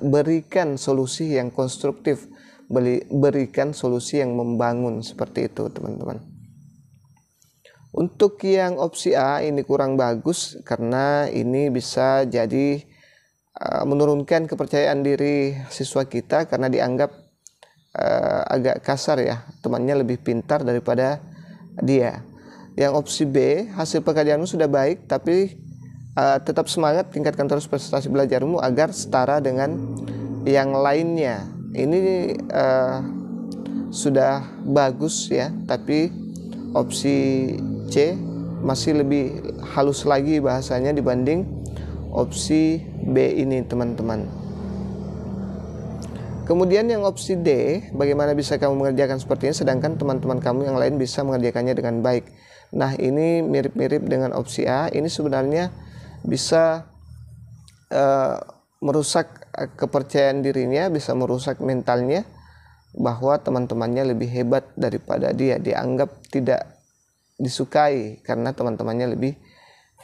S1: Berikan solusi yang konstruktif, berikan solusi yang membangun, seperti itu teman-teman. Untuk yang opsi A ini kurang bagus karena ini bisa jadi menurunkan kepercayaan diri siswa kita karena dianggap agak kasar ya, temannya lebih pintar daripada dia. Yang opsi B, hasil pekerjaanmu sudah baik tapi tetap semangat, tingkatkan terus prestasi belajarmu agar setara dengan yang lainnya. Ini sudah bagus ya, tapi opsi C masih lebih halus lagi bahasanya dibanding opsi B ini teman-teman. Kemudian yang opsi D, bagaimana bisa kamu mengerjakan seperti ini sedangkan teman-teman kamu yang lain bisa mengerjakannya dengan baik. Nah, ini mirip-mirip dengan opsi A. Ini sebenarnya bisa merusak kepercayaan dirinya, bisa merusak mentalnya bahwa teman-temannya lebih hebat daripada dia. Dianggap tidak disukai karena teman-temannya lebih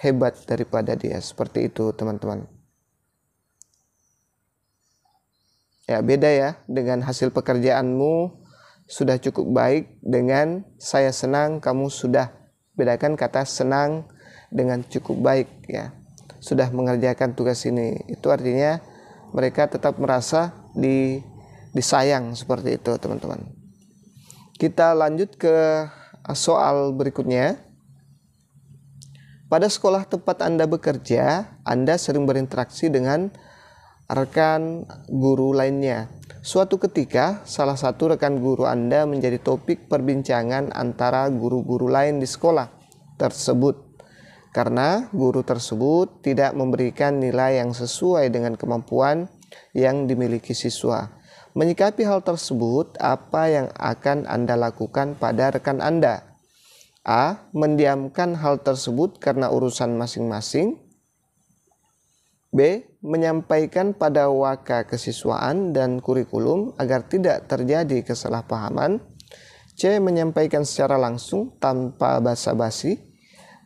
S1: hebat daripada dia. Seperti itu teman-teman. Ya, beda ya dengan hasil pekerjaanmu sudah cukup baik dengan saya senang kamu sudah. Bedakan kata senang dengan cukup baik ya. Sudah mengerjakan tugas ini. Itu artinya mereka tetap merasa disayang, seperti itu teman-teman. Kita lanjut ke soal berikutnya. Pada sekolah tempat Anda bekerja, Anda sering berinteraksi dengan rekan guru lainnya. Suatu ketika, salah satu rekan guru Anda menjadi topik perbincangan antara guru-guru lain di sekolah tersebut. Karena guru tersebut tidak memberikan nilai yang sesuai dengan kemampuan yang dimiliki siswa. Menyikapi hal tersebut, apa yang akan Anda lakukan pada rekan Anda? A. Mendiamkan hal tersebut karena urusan masing-masing. B. Menyampaikan pada waka kesiswaan dan kurikulum agar tidak terjadi kesalahpahaman. C. Menyampaikan secara langsung tanpa basa-basi.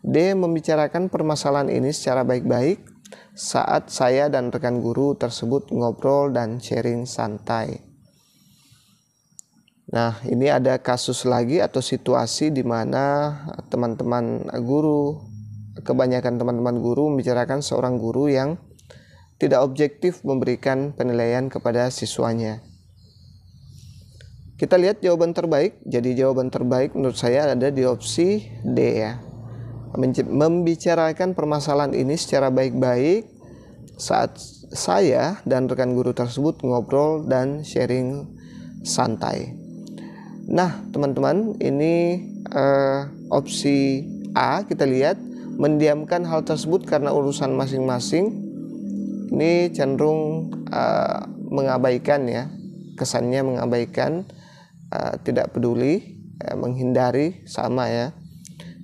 S1: D. Membicarakan permasalahan ini secara baik-baik saat saya dan rekan guru tersebut ngobrol dan sharing santai. Nah, ini ada kasus lagi atau situasi di mana teman-teman guru, kebanyakan teman-teman guru membicarakan seorang guru yang tidak objektif memberikan penilaian kepada siswanya. Kita lihat jawaban terbaik. Jadi jawaban terbaik menurut saya ada di opsi D ya. Membicarakan permasalahan ini secara baik-baik saat saya dan rekan guru tersebut ngobrol dan sharing santai. Nah teman-teman, ini opsi A kita lihat, mendiamkan hal tersebut karena urusan masing-masing. Ini cenderung mengabaikan ya, kesannya mengabaikan tidak peduli, menghindari sama ya.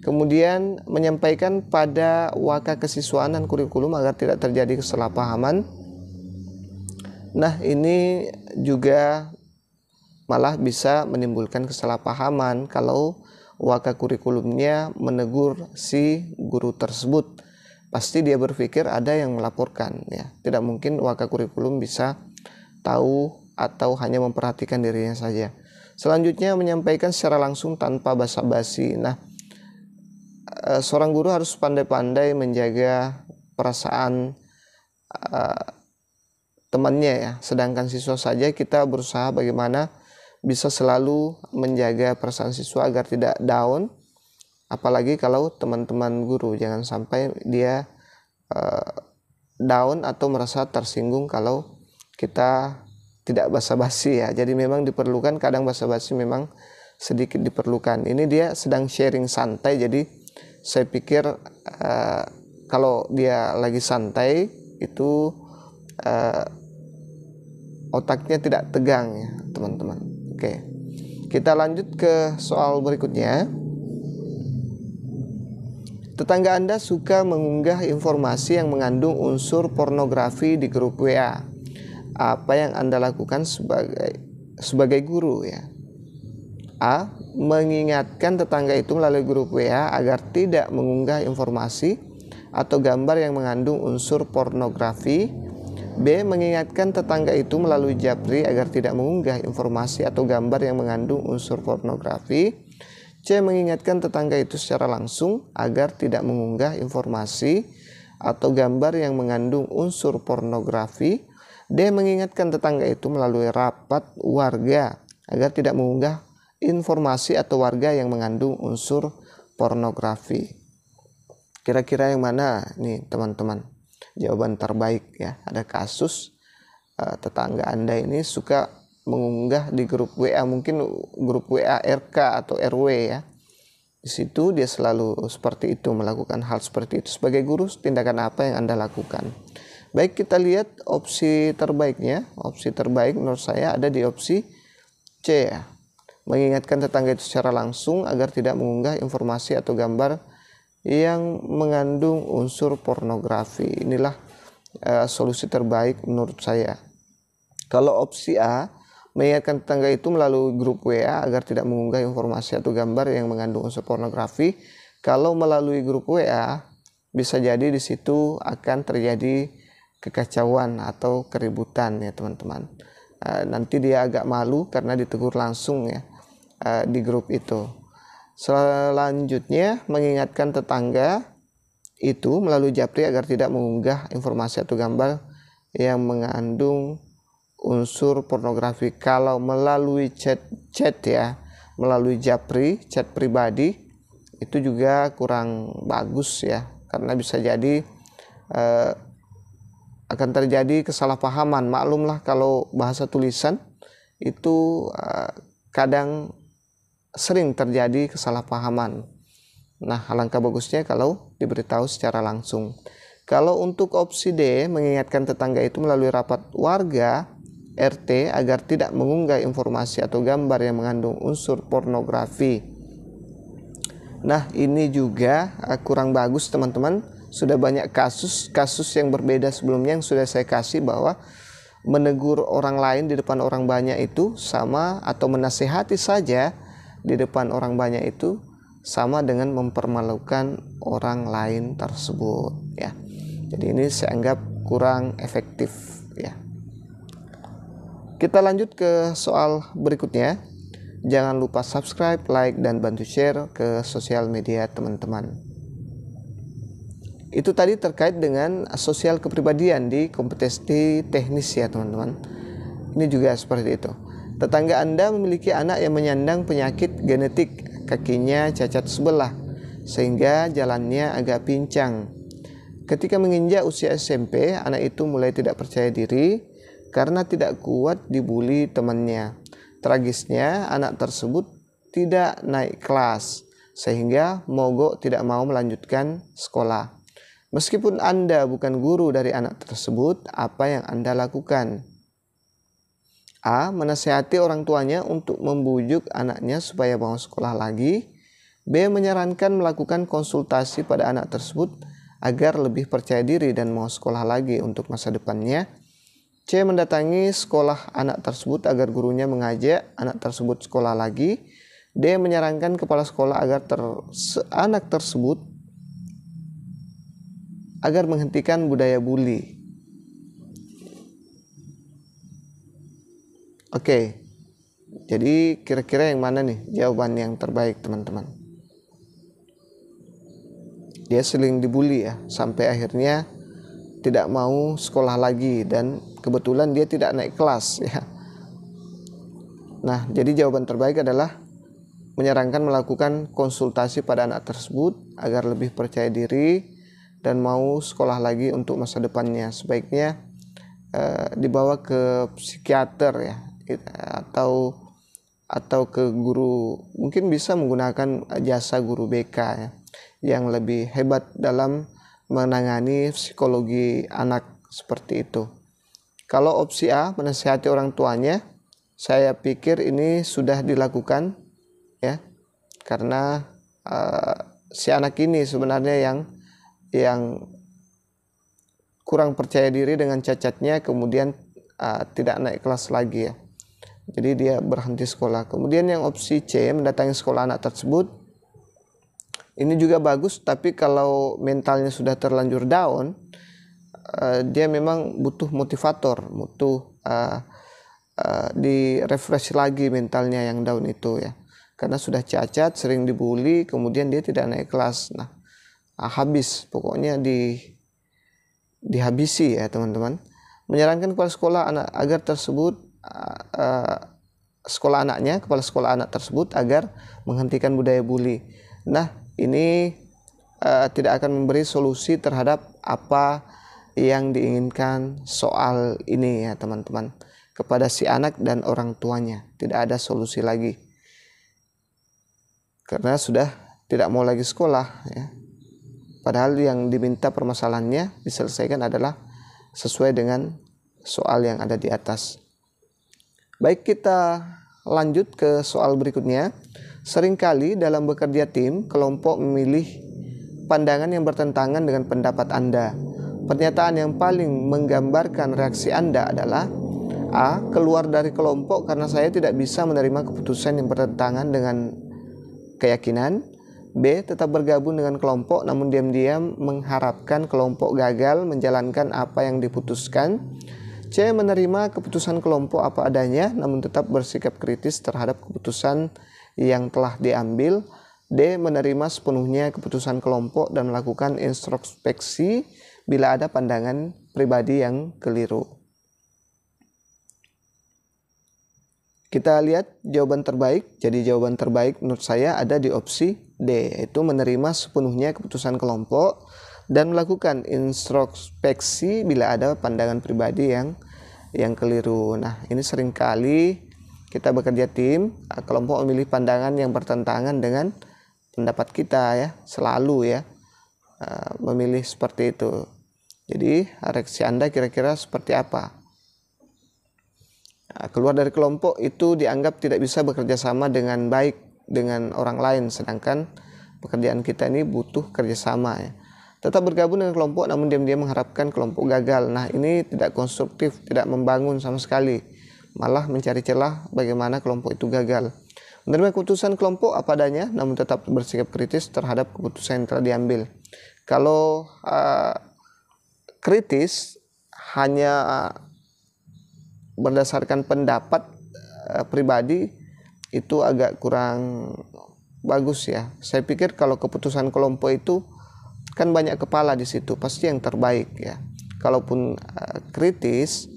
S1: Kemudian menyampaikan pada waka kesiswaan dan kurikulum agar tidak terjadi kesalahpahaman. Nah, ini juga malah bisa menimbulkan kesalahpahaman kalau waka kurikulumnya menegur si guru tersebut. Pasti dia berpikir ada yang melaporkan ya. Tidak mungkin waka kurikulum bisa tahu atau hanya memperhatikan dirinya saja. Selanjutnya menyampaikan secara langsung tanpa basa-basi. Nah, seorang guru harus pandai-pandai menjaga perasaan temannya ya. Sedangkan siswa saja kita berusaha bagaimana bisa selalu menjaga perasaan siswa agar tidak down. Apalagi kalau teman-teman guru, jangan sampai dia down atau merasa tersinggung kalau kita tidak basa-basi ya. Jadi memang diperlukan, kadang basa-basi memang sedikit diperlukan. Ini dia sedang sharing santai, jadi saya pikir kalau dia lagi santai itu otaknya tidak tegang ya teman-teman. Oke, kita lanjut ke soal berikutnya. Tetangga Anda suka mengunggah informasi yang mengandung unsur pornografi di grup WA. Apa yang Anda lakukan sebagai guru ya? A. Mengingatkan tetangga itu melalui grup WA agar tidak mengunggah informasi atau gambar yang mengandung unsur pornografi. B. Mengingatkan tetangga itu melalui japri agar tidak mengunggah informasi atau gambar yang mengandung unsur pornografi. C. Mengingatkan tetangga itu secara langsung agar tidak mengunggah informasi atau gambar yang mengandung unsur pornografi. D. Mengingatkan tetangga itu melalui rapat warga agar tidak mengunggah informasi atau warga yang mengandung unsur pornografi. Kira-kira yang mana nih teman-teman? Jawaban terbaik ya. Ada kasus tetangga Anda ini suka mengunggah di grup WA, mungkin grup WA RK atau RW ya. Di situ dia selalu seperti itu, melakukan hal seperti itu. Sebagai guru, tindakan apa yang Anda lakukan? Baik, kita lihat opsi terbaiknya. Opsi terbaik menurut saya ada di opsi C ya. Mengingatkan tetangga itu secara langsung agar tidak mengunggah informasi atau gambar yang mengandung unsur pornografi. Inilah solusi terbaik menurut saya. Kalau opsi A, mengingatkan tetangga itu melalui grup WA agar tidak mengunggah informasi atau gambar yang mengandung unsur pornografi. Kalau melalui grup WA, bisa jadi di situ akan terjadi kekacauan atau keributan ya teman-teman. Nanti dia agak malu karena ditegur langsung ya di grup itu. Selanjutnya mengingatkan tetangga itu melalui japri agar tidak mengunggah informasi atau gambar yang mengandung unsur pornografi. Kalau melalui chat ya, melalui japri, chat pribadi, itu juga kurang bagus ya, karena bisa jadi akan terjadi kesalahpahaman. Maklumlah kalau bahasa tulisan itu kadang sering terjadi kesalahpahaman. Nah, alangkah bagusnya kalau diberitahu secara langsung. Kalau untuk opsi D, mengingatkan tetangga itu melalui rapat warga RT agar tidak mengunggah informasi atau gambar yang mengandung unsur pornografi. Nah, ini juga kurang bagus teman-teman. Sudah banyak kasus yang berbeda sebelumnya yang sudah saya kasih bahwa menegur orang lain di depan orang banyak itu sama, atau menasehati saja di depan orang banyak itu sama dengan mempermalukan orang lain tersebut ya. Jadi ini saya anggap kurang efektif ya. Kita lanjut ke soal berikutnya. Jangan lupa subscribe, like, dan bantu share ke sosial media teman-teman. Itu tadi terkait dengan sosial kepribadian di kompetensi teknis ya teman-teman. Ini juga seperti itu. Tetangga Anda memiliki anak yang menyandang penyakit genetik, kakinya cacat sebelah, sehingga jalannya agak pincang. Ketika menginjak usia SMP, anak itu mulai tidak percaya diri karena tidak kuat dibully temannya. Tragisnya, anak tersebut tidak naik kelas, sehingga mogok tidak mau melanjutkan sekolah. Meskipun Anda bukan guru dari anak tersebut, apa yang Anda lakukan? A. Menasihati orang tuanya untuk membujuk anaknya supaya mau sekolah lagi. B. Menyarankan melakukan konsultasi pada anak tersebut agar lebih percaya diri dan mau sekolah lagi untuk masa depannya. C. Mendatangi sekolah anak tersebut agar gurunya mengajak anak tersebut sekolah lagi. D. Menyarankan kepala sekolah agar anak tersebut agar menghentikan budaya bully. Oke, jadi kira-kira yang mana nih jawaban yang terbaik teman-teman? Dia sering dibully ya, sampai akhirnya tidak mau sekolah lagi dan kebetulan dia tidak naik kelas ya. Nah, jadi jawaban terbaik adalah menyarankan melakukan konsultasi pada anak tersebut agar lebih percaya diri dan mau sekolah lagi untuk masa depannya. Sebaiknya dibawa ke psikiater ya, atau ke guru, mungkin bisa menggunakan jasa guru BK ya, yang lebih hebat dalam menangani psikologi anak seperti itu. Kalau opsi A, menasihati orang tuanya, saya pikir ini sudah dilakukan ya, karena si anak ini sebenarnya yang kurang percaya diri dengan cacatnya, kemudian tidak naik kelas lagi ya. Jadi dia berhenti sekolah. Kemudian yang opsi C, mendatangi sekolah anak tersebut. Ini juga bagus, tapi kalau mentalnya sudah terlanjur down, dia memang butuh motivator, butuh di refresh lagi mentalnya yang down itu ya. Karena sudah cacat, sering dibully, kemudian dia tidak naik kelas. Nah, habis, pokoknya dihabisi ya teman-teman. Menyarankan kepala sekolah anak agar tersebut kepala sekolah anak tersebut agar menghentikan budaya bully. Nah, ini tidak akan memberi solusi terhadap apa yang diinginkan soal ini ya teman-teman. Kepada si anak dan orang tuanya tidak ada solusi lagi, karena sudah tidak mau lagi sekolah ya. Padahal yang diminta permasalahannya diselesaikan adalah sesuai dengan soal yang ada di atas. Baik, kita lanjut ke soal berikutnya. Seringkali dalam bekerja tim, kelompok memilih pandangan yang bertentangan dengan pendapat Anda. Pernyataan yang paling menggambarkan reaksi Anda adalah A. Keluar dari kelompok karena saya tidak bisa menerima keputusan yang bertentangan dengan keyakinan. B. Tetap bergabung dengan kelompok namun diam-diam mengharapkan kelompok gagal menjalankan apa yang diputuskan. C. Menerima keputusan kelompok apa adanya namun tetap bersikap kritis terhadap keputusan yang telah diambil. D. Menerima sepenuhnya keputusan kelompok dan melakukan introspeksi bila ada pandangan pribadi yang keliru. Kita lihat jawaban terbaik. Jadi jawaban terbaik menurut saya ada di opsi D, yaitu menerima sepenuhnya keputusan kelompok dan melakukan introspeksi bila ada pandangan pribadi yang keliru. Nah, ini seringkali kita bekerja tim, kelompok memilih pandangan yang bertentangan dengan pendapat kita ya, selalu ya memilih seperti itu. Jadi reaksi Anda kira-kira seperti apa? Keluar dari kelompok itu dianggap tidak bisa bekerja sama dengan baik dengan orang lain, sedangkan pekerjaan kita ini butuh kerjasama ya. Tetap bergabung dengan kelompok namun diam-diam mengharapkan kelompok gagal. Nah, ini tidak konstruktif, tidak membangun sama sekali, malah mencari celah bagaimana kelompok itu gagal. Menerima keputusan kelompok apa adanya namun tetap bersikap kritis terhadap keputusan yang telah diambil. Kalau kritis hanya berdasarkan pendapat pribadi itu agak kurang bagus ya. Saya pikir kalau keputusan kelompok itu kan banyak kepala di situ, pasti yang terbaik ya. Kalaupun kritis,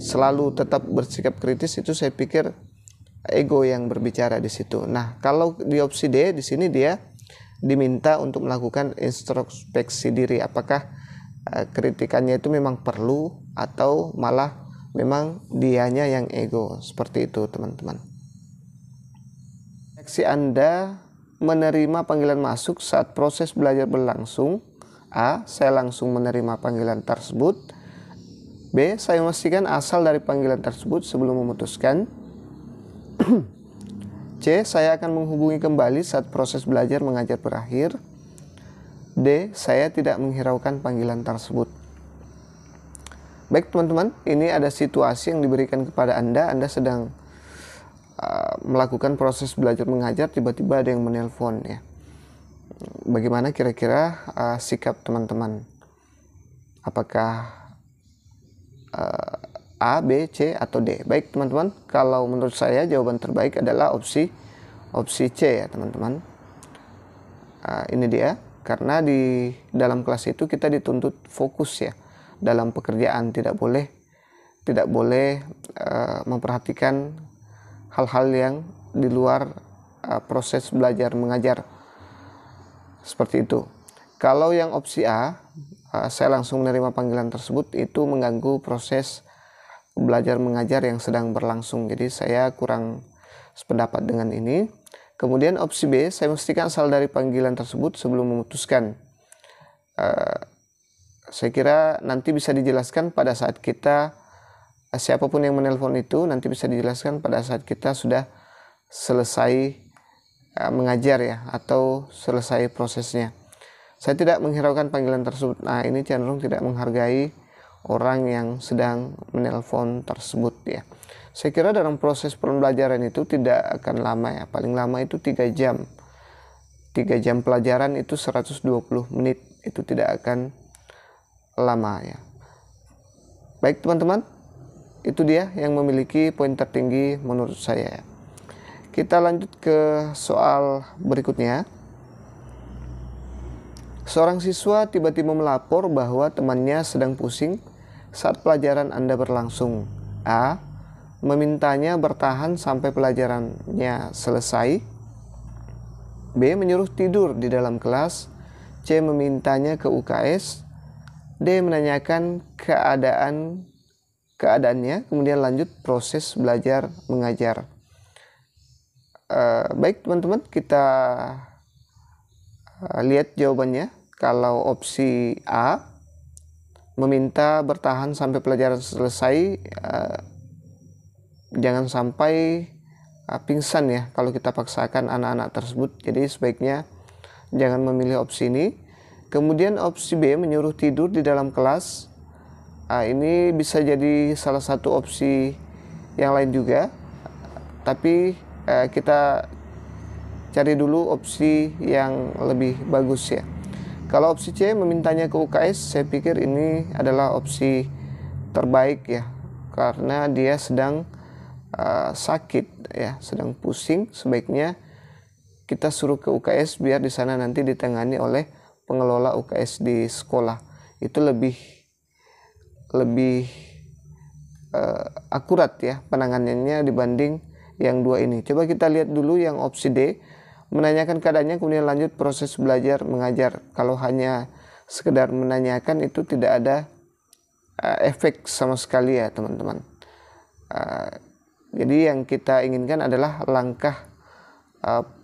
S1: selalu tetap bersikap kritis, itu saya pikir ego yang berbicara di situ. Nah, kalau di opsi D, di sini dia diminta untuk melakukan introspeksi diri, apakah kritikannya itu memang perlu atau malah memang dianya yang ego. Seperti itu teman-teman. Reaksi Anda menerima panggilan masuk saat proses belajar berlangsung. A. Saya langsung menerima panggilan tersebut. B. Saya memastikan asal dari panggilan tersebut sebelum memutuskan. C. Saya akan menghubungi kembali saat proses belajar mengajar berakhir. D. Saya tidak menghiraukan panggilan tersebut. Baik teman-teman, ini ada situasi yang diberikan kepada Anda. Anda sedang melakukan proses belajar mengajar, tiba-tiba ada yang menelpon ya. Bagaimana kira-kira sikap teman-teman? Apakah A, B, C, atau D? Baik teman-teman, kalau menurut saya jawaban terbaik adalah opsi C ya teman-teman. Ini dia, karena di dalam kelas itu kita dituntut fokus ya dalam pekerjaan, tidak boleh memperhatikan hal-hal yang di luar proses belajar mengajar, seperti itu. Kalau yang opsi A, saya langsung menerima panggilan tersebut, itu mengganggu proses belajar mengajar yang sedang berlangsung, jadi saya kurang sependapat dengan ini. Kemudian opsi B, saya memastikan asal dari panggilan tersebut sebelum memutuskan. Saya kira nanti bisa dijelaskan pada saat kita, siapapun yang menelpon itu nanti bisa dijelaskan pada saat kita sudah selesai mengajar ya, atau selesai prosesnya. Saya tidak menghiraukan panggilan tersebut. Nah, ini cenderung tidak menghargai orang yang sedang menelpon tersebut ya. Saya kira dalam proses pembelajaran itu tidak akan lama ya, paling lama itu 3 jam. 3 jam pelajaran itu 120 menit, itu tidak akan lama ya. Baik teman-teman, itu dia yang memiliki poin tertinggi menurut saya. Kita lanjut ke soal berikutnya. Seorang siswa tiba-tiba melapor bahwa temannya sedang pusing saat pelajaran Anda berlangsung. A. Memintanya bertahan sampai pelajarannya selesai. B. Menyuruh tidur di dalam kelas. C. Memintanya ke UKS. D. Menanyakan keadaannya, kemudian lanjut proses belajar mengajar. Baik teman-teman, kita lihat jawabannya. Kalau opsi A, meminta bertahan sampai pelajaran selesai, jangan sampai pingsan ya kalau kita paksakan anak-anak tersebut. Jadi sebaiknya jangan memilih opsi ini. Kemudian opsi B, menyuruh tidur di dalam kelas. Ini bisa jadi salah satu opsi yang lain juga, tapi kita cari dulu opsi yang lebih bagus ya. Kalau opsi C, memintanya ke UKS, saya pikir ini adalah opsi terbaik ya, karena dia sedang sakit ya, sedang pusing. Sebaiknya kita suruh ke UKS biar di sana nanti ditangani oleh pengelola UKS di sekolah. Itu lebih akurat ya penanganannya dibanding yang dua ini. Coba kita lihat dulu yang opsi D, menanyakan keadaannya kemudian lanjut proses belajar mengajar. Kalau hanya sekedar menanyakan itu tidak ada efek sama sekali ya teman-teman. Jadi yang kita inginkan adalah langkah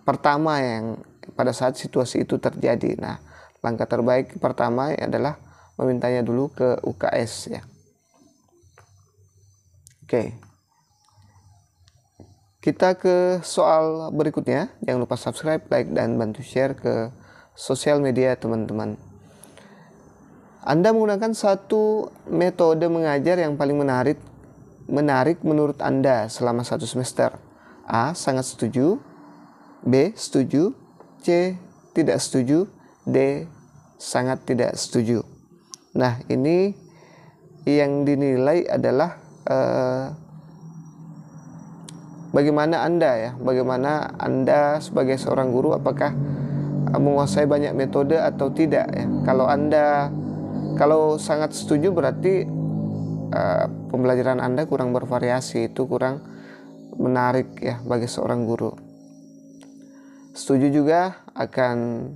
S1: pertama yang pada saat situasi itu terjadi. Nah, langkah terbaik pertama adalah memintanya dulu ke UKS ya. Oke. Kita ke soal berikutnya. Jangan lupa subscribe, like, dan bantu share ke sosial media teman-teman. Anda menggunakan satu metode mengajar yang paling menarik menurut Anda selama 1 semester. A. Sangat setuju. B. Setuju. C. Tidak setuju. D. Sangat tidak setuju. Nah, ini yang dinilai adalah bagaimana Anda sebagai seorang guru, apakah menguasai banyak metode atau tidak ya. Kalau sangat setuju berarti pembelajaran Anda kurang bervariasi, itu kurang menarik ya bagi seorang guru. Setuju juga akan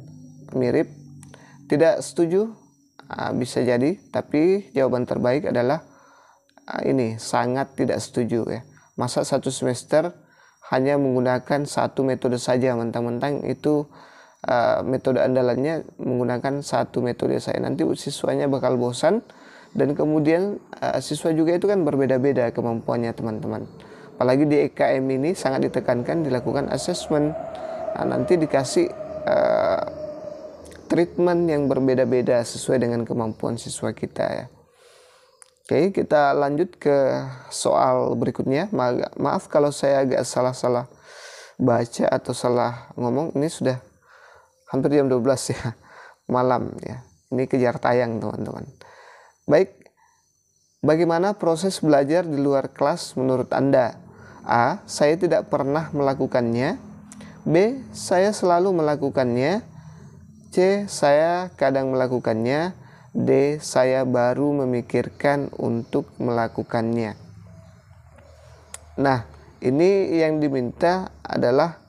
S1: mirip. Tidak setuju bisa jadi, tapi jawaban terbaik adalah ini, sangat tidak setuju ya. Masa 1 semester hanya menggunakan satu metode saja, mentang-mentang itu metode andalannya menggunakan satu metode saya. Nanti siswanya bakal bosan Dan kemudian siswa juga itu kan berbeda-beda kemampuannya teman-teman. Apalagi di EKM ini sangat ditekankan dilakukan assessment. Nah, nanti dikasih treatment yang berbeda-beda sesuai dengan kemampuan siswa kita ya. Oke, kita lanjut ke soal berikutnya. Maaf kalau saya agak salah-salah baca atau salah ngomong. Ini sudah hampir jam 12 ya, malam ya. Ini kejar tayang teman-teman. Baik, bagaimana proses belajar di luar kelas menurut Anda? A. Saya tidak pernah melakukannya. B. Saya selalu melakukannya. C. Saya kadang melakukannya. D. Saya baru memikirkan untuk melakukannya. Nah, ini yang diminta adalah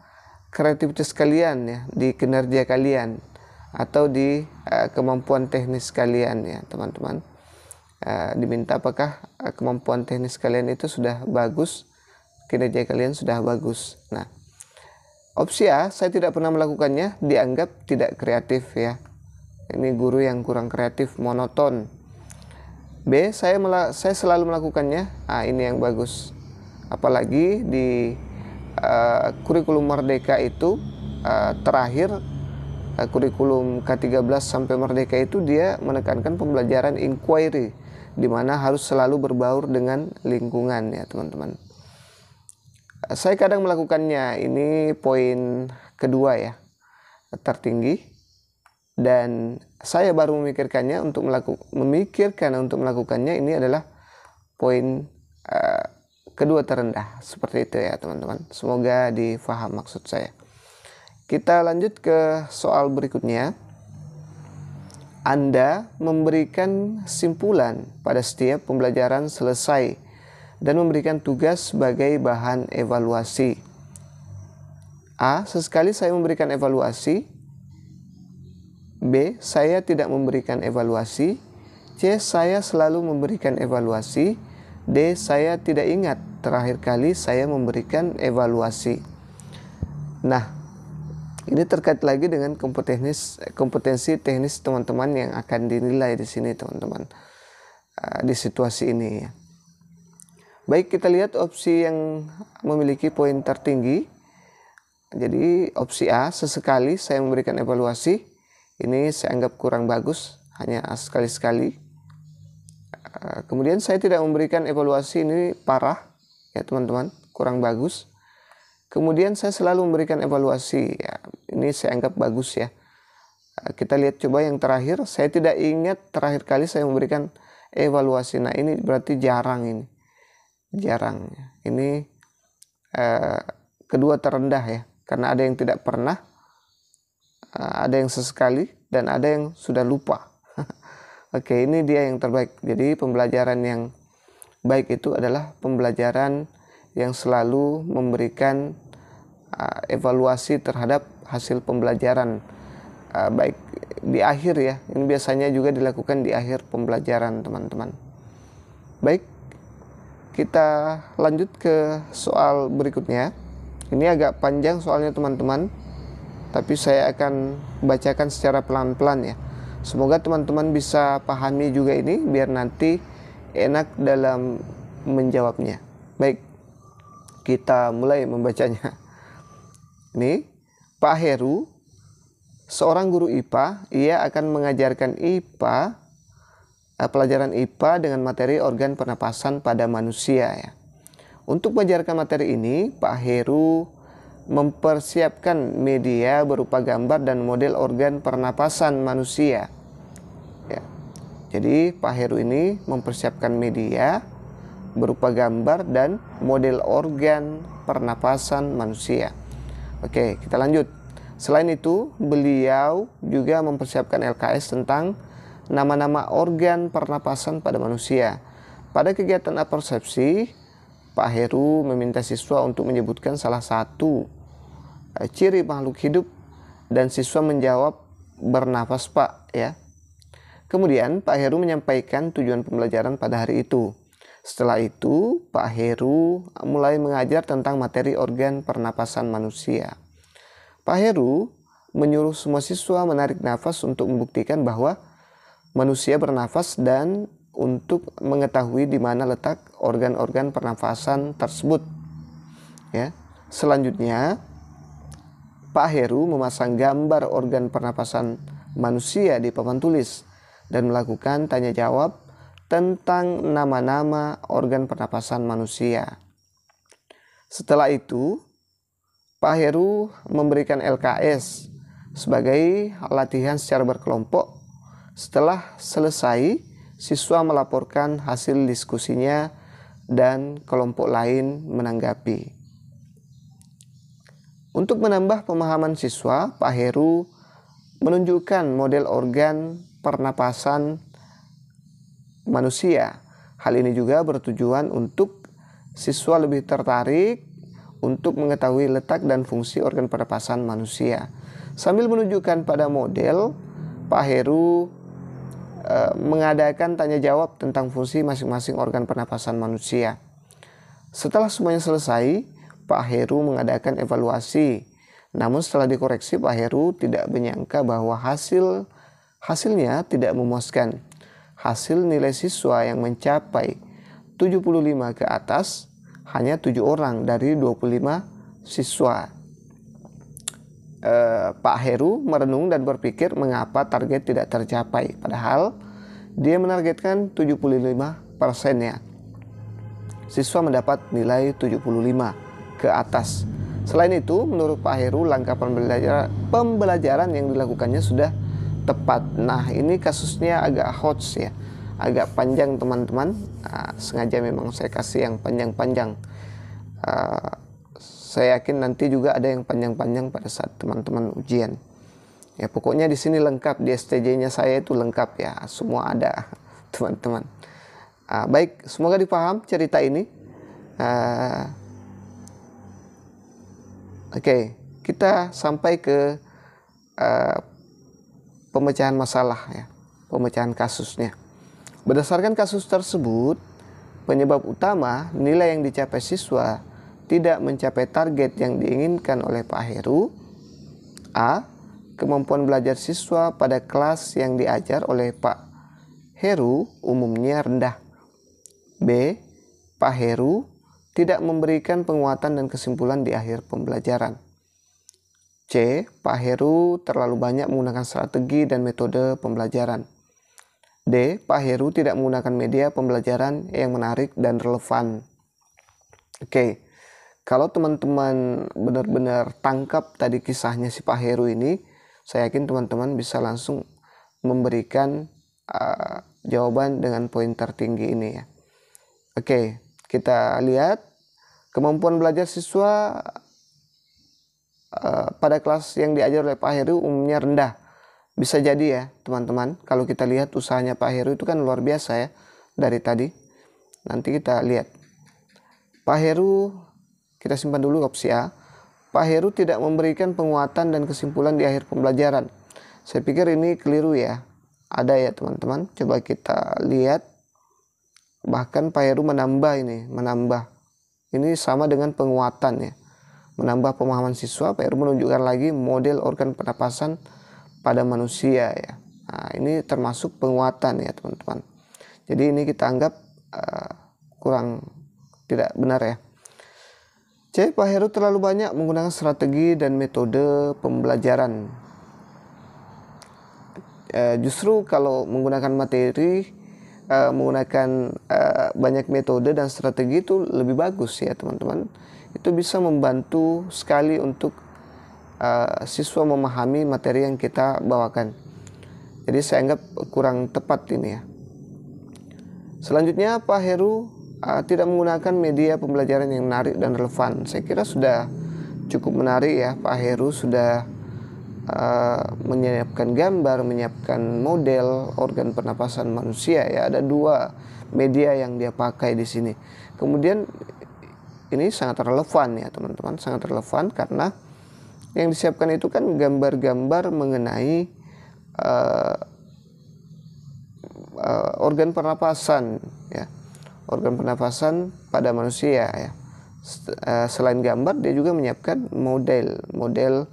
S1: kreativitas kalian ya, di kinerja kalian atau di kemampuan teknis kalian ya teman-teman. Diminta apakah kemampuan teknis kalian itu sudah bagus, kinerja kalian sudah bagus. Nah, opsi A, saya tidak pernah melakukannya, dianggap tidak kreatif ya. Ini guru yang kurang kreatif, monoton. B, saya selalu melakukannya. Ini yang bagus. Apalagi di kurikulum Merdeka itu terakhir kurikulum K13 sampai Merdeka itu dia menekankan pembelajaran inquiry, di mana harus selalu berbaur dengan lingkungan ya teman-teman. Saya kadang melakukannya, ini poin kedua ya, tertinggi. Dan saya baru memikirkan untuk melakukannya, ini adalah poin kedua terendah, seperti itu ya teman-teman. Semoga difaham maksud saya. Kita lanjut ke soal berikutnya. Anda memberikan simpulan pada setiap pembelajaran selesai dan memberikan tugas sebagai bahan evaluasi. A. Sesekali saya memberikan evaluasi. B. Saya tidak memberikan evaluasi. C. Saya selalu memberikan evaluasi. D. Saya tidak ingat terakhir kali saya memberikan evaluasi. Nah, ini terkait lagi dengan kompetensi teknis teman-teman yang akan dinilai di sini teman-teman, di situasi ini ya. Baik, kita lihat opsi yang memiliki poin tertinggi. Jadi opsi A, sesekali saya memberikan evaluasi. Ini saya anggap kurang bagus, hanya sekali-sekali. Kemudian saya tidak memberikan evaluasi, ini parah ya teman-teman, kurang bagus. Kemudian saya selalu memberikan evaluasi, ya, ini saya anggap bagus ya. Kita lihat coba yang terakhir, saya tidak ingat terakhir kali saya memberikan evaluasi. Nah, ini berarti jarang ini. Jarang. Ini kedua terendah ya, karena ada yang tidak pernah, ada yang sesekali, dan ada yang sudah lupa. Oke, ini dia yang terbaik. Jadi pembelajaran yang baik itu adalah pembelajaran yang selalu memberikan evaluasi terhadap hasil pembelajaran, baik di akhir ya. Ini biasanya juga dilakukan di akhir pembelajaran teman-teman. Baik, kita lanjut ke soal berikutnya. Ini agak panjang soalnya teman-teman, tapi saya akan bacakan secara pelan-pelan ya. Semoga teman-teman bisa pahami juga ini, biar nanti enak dalam menjawabnya. Baik, kita mulai membacanya. Ini, Pak Heru, seorang guru IPA, ia akan mengajarkan pelajaran IPA dengan materi organ pernapasan pada manusia ya. Untuk mengajarkan materi ini, Pak Heru mempersiapkan media berupa gambar dan model organ pernapasan manusia. Ya. Jadi Pak Heru ini mempersiapkan media berupa gambar dan model organ pernapasan manusia. Oke, kita lanjut. Selain itu, beliau juga mempersiapkan LKS tentang nama-nama organ pernapasan pada manusia. Pada kegiatan apersepsi, Pak Heru meminta siswa untuk menyebutkan salah satu ciri makhluk hidup, dan siswa menjawab bernafas Pak ya. Kemudian Pak Heru menyampaikan tujuan pembelajaran pada hari itu. Setelah itu Pak Heru mulai mengajar tentang materi organ pernapasan manusia. Pak Heru menyuruh semua siswa menarik nafas untuk membuktikan bahwa manusia bernafas dan untuk mengetahui di mana letak organ-organ pernafasan tersebut. Ya. Selanjutnya, Pak Heru memasang gambar organ pernapasan manusia di papan tulis dan melakukan tanya jawab tentang nama-nama organ pernapasan manusia. Setelah itu, Pak Heru memberikan LKS sebagai latihan secara berkelompok. Setelah selesai, siswa melaporkan hasil diskusinya dan kelompok lain menanggapi. Untuk menambah pemahaman siswa, Pak Heru menunjukkan model organ pernapasan manusia. Hal ini juga bertujuan untuk siswa lebih tertarik untuk mengetahui letak dan fungsi organ pernapasan manusia. Sambil menunjukkan pada model, Pak Heru mengadakan tanya jawab tentang fungsi masing-masing organ pernapasan manusia. Setelah semuanya selesai, Pak Heru mengadakan evaluasi. Namun setelah dikoreksi, Pak Heru tidak menyangka bahwa hasilnya tidak memuaskan. Hasil nilai siswa yang mencapai 75 ke atas hanya 7 orang dari 25 siswa. Pak Heru merenung dan berpikir mengapa target tidak tercapai, padahal dia menargetkan 75%-nya. Siswa mendapat nilai 75 ke atas. Selain itu, menurut Pak Heru, langkah pembelajaran yang dilakukannya sudah tepat. Nah, ini kasusnya agak hot ya, agak panjang teman-teman. Sengaja memang saya kasih yang panjang-panjang. Saya yakin nanti juga ada yang panjang-panjang pada saat teman-teman ujian. Ya, pokoknya di sini lengkap, di STJ-nya saya itu lengkap ya, semua ada teman-teman. Baik, semoga dipaham cerita ini. Oke, kita sampai ke pemecahan masalah ya, pemecahan kasusnya. Berdasarkan kasus tersebut, penyebab utama nilai yang dicapai siswa tidak mencapai target yang diinginkan oleh Pak Heru. A. Kemampuan belajar siswa pada kelas yang diajar oleh Pak Heru umumnya rendah. B. Pak Heru tidak memberikan penguatan dan kesimpulan di akhir pembelajaran. C. Pak Heru terlalu banyak menggunakan strategi dan metode pembelajaran. D. Pak Heru tidak menggunakan media pembelajaran yang menarik dan relevan. Oke, kalau teman-teman benar-benar tangkap tadi kisahnya si Pak Heru ini, saya yakin teman-teman bisa langsung memberikan jawaban dengan poin tertinggi ini ya. Oke, kita lihat kemampuan belajar siswa pada kelas yang diajar oleh Pak Heru umumnya rendah. Bisa jadi ya teman-teman, kalau kita lihat usahanya Pak Heru itu kan luar biasa ya dari tadi. Nanti kita lihat. Pak Heru, kita simpan dulu opsi A. Pak Heru tidak memberikan penguatan dan kesimpulan di akhir pembelajaran. Saya pikir ini keliru ya. Ada ya teman-teman, coba kita lihat. Bahkan Pak Heru menambah ini, ini sama dengan penguatan ya. Menambah pemahaman siswa, Pak Heru menunjukkan lagi model organ pernapasan pada manusia ya. Nah, ini termasuk penguatan ya teman-teman. Jadi ini kita anggap kurang tidak benar ya. C. Pak Heru terlalu banyak menggunakan strategi dan metode pembelajaran. Justru kalau menggunakan materi, menggunakan banyak metode dan strategi itu lebih bagus ya teman-teman. Itu bisa membantu sekali untuk siswa memahami materi yang kita bawakan. Jadi saya anggap kurang tepat ini ya. Selanjutnya, Pak Heru tidak menggunakan media pembelajaran yang menarik dan relevan. Saya kira sudah cukup menarik ya. Pak Heru sudah menyiapkan gambar, menyiapkan model organ pernapasan manusia ya. Ada 2 media yang dia pakai di sini. Kemudian ini sangat relevan ya teman-teman, sangat relevan karena yang disiapkan itu kan gambar-gambar mengenai organ pernapasan ya, organ pernapasan pada manusia ya. Selain gambar, dia juga menyiapkan model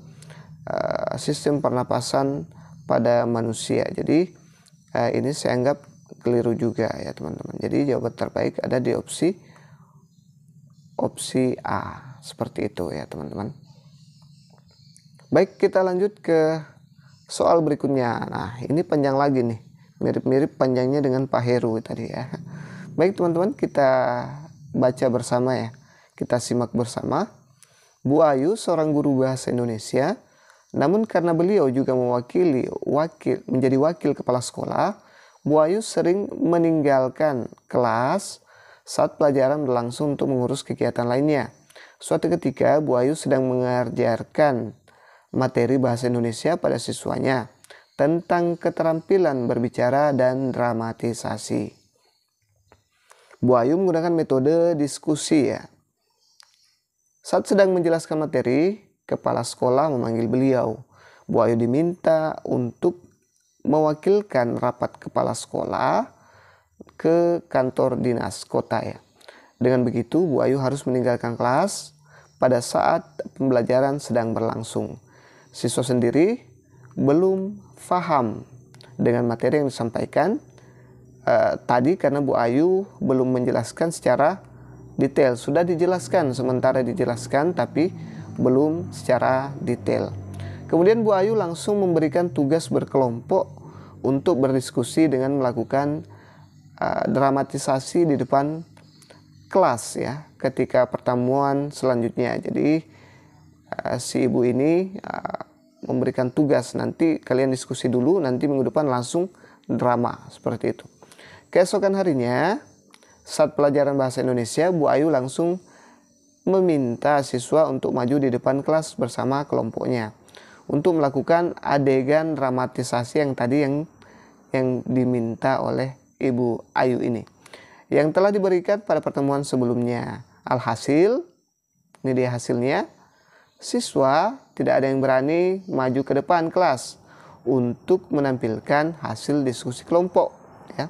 S1: sistem pernapasan pada manusia. Jadi ini saya anggap keliru juga ya teman-teman. Jadi jawaban terbaik ada di opsi A, seperti itu ya teman-teman. Baik, kita lanjut ke soal berikutnya. Nah, ini panjang lagi nih, mirip-mirip panjangnya dengan Pak Heru tadi ya. Baik teman-teman, kita baca bersama ya, kita simak bersama. Bu Ayu seorang guru bahasa Indonesia, namun karena beliau juga menjadi wakil kepala sekolah, Bu Ayu sering meninggalkan kelas saat pelajaran berlangsung untuk mengurus kegiatan lainnya. Suatu ketika, Bu Ayu sedang mengajarkan materi bahasa Indonesia pada siswanya tentang keterampilan berbicara dan dramatisasi. Bu Ayu menggunakan metode diskusi ya. Saat sedang menjelaskan materi, kepala sekolah memanggil beliau. Bu Ayu diminta untuk mewakilkan rapat kepala sekolah ke kantor dinas kota ya. Dengan begitu, Bu Ayu harus meninggalkan kelas pada saat pembelajaran sedang berlangsung. Siswa sendiri belum paham dengan materi yang disampaikan tadi karena Bu Ayu belum menjelaskan secara detail. Sudah dijelaskan, sementara dijelaskan tapi belum secara detail. Kemudian Bu Ayu langsung memberikan tugas berkelompok untuk berdiskusi dengan melakukan dramatisasi di depan kelas ya ketika pertemuan selanjutnya. Jadi si ibu ini memberikan tugas, nanti kalian diskusi dulu, nanti minggu depan langsung drama, seperti itu. Keesokan harinya, saat pelajaran bahasa Indonesia, Bu Ayu langsung meminta siswa untuk maju di depan kelas bersama kelompoknya untuk melakukan adegan dramatisasi yang tadi yang diminta oleh Ibu Ayu ini, yang telah diberikan pada pertemuan sebelumnya. Alhasil, ini dia hasilnya, siswa tidak ada yang berani maju ke depan kelas untuk menampilkan hasil diskusi kelompok ya.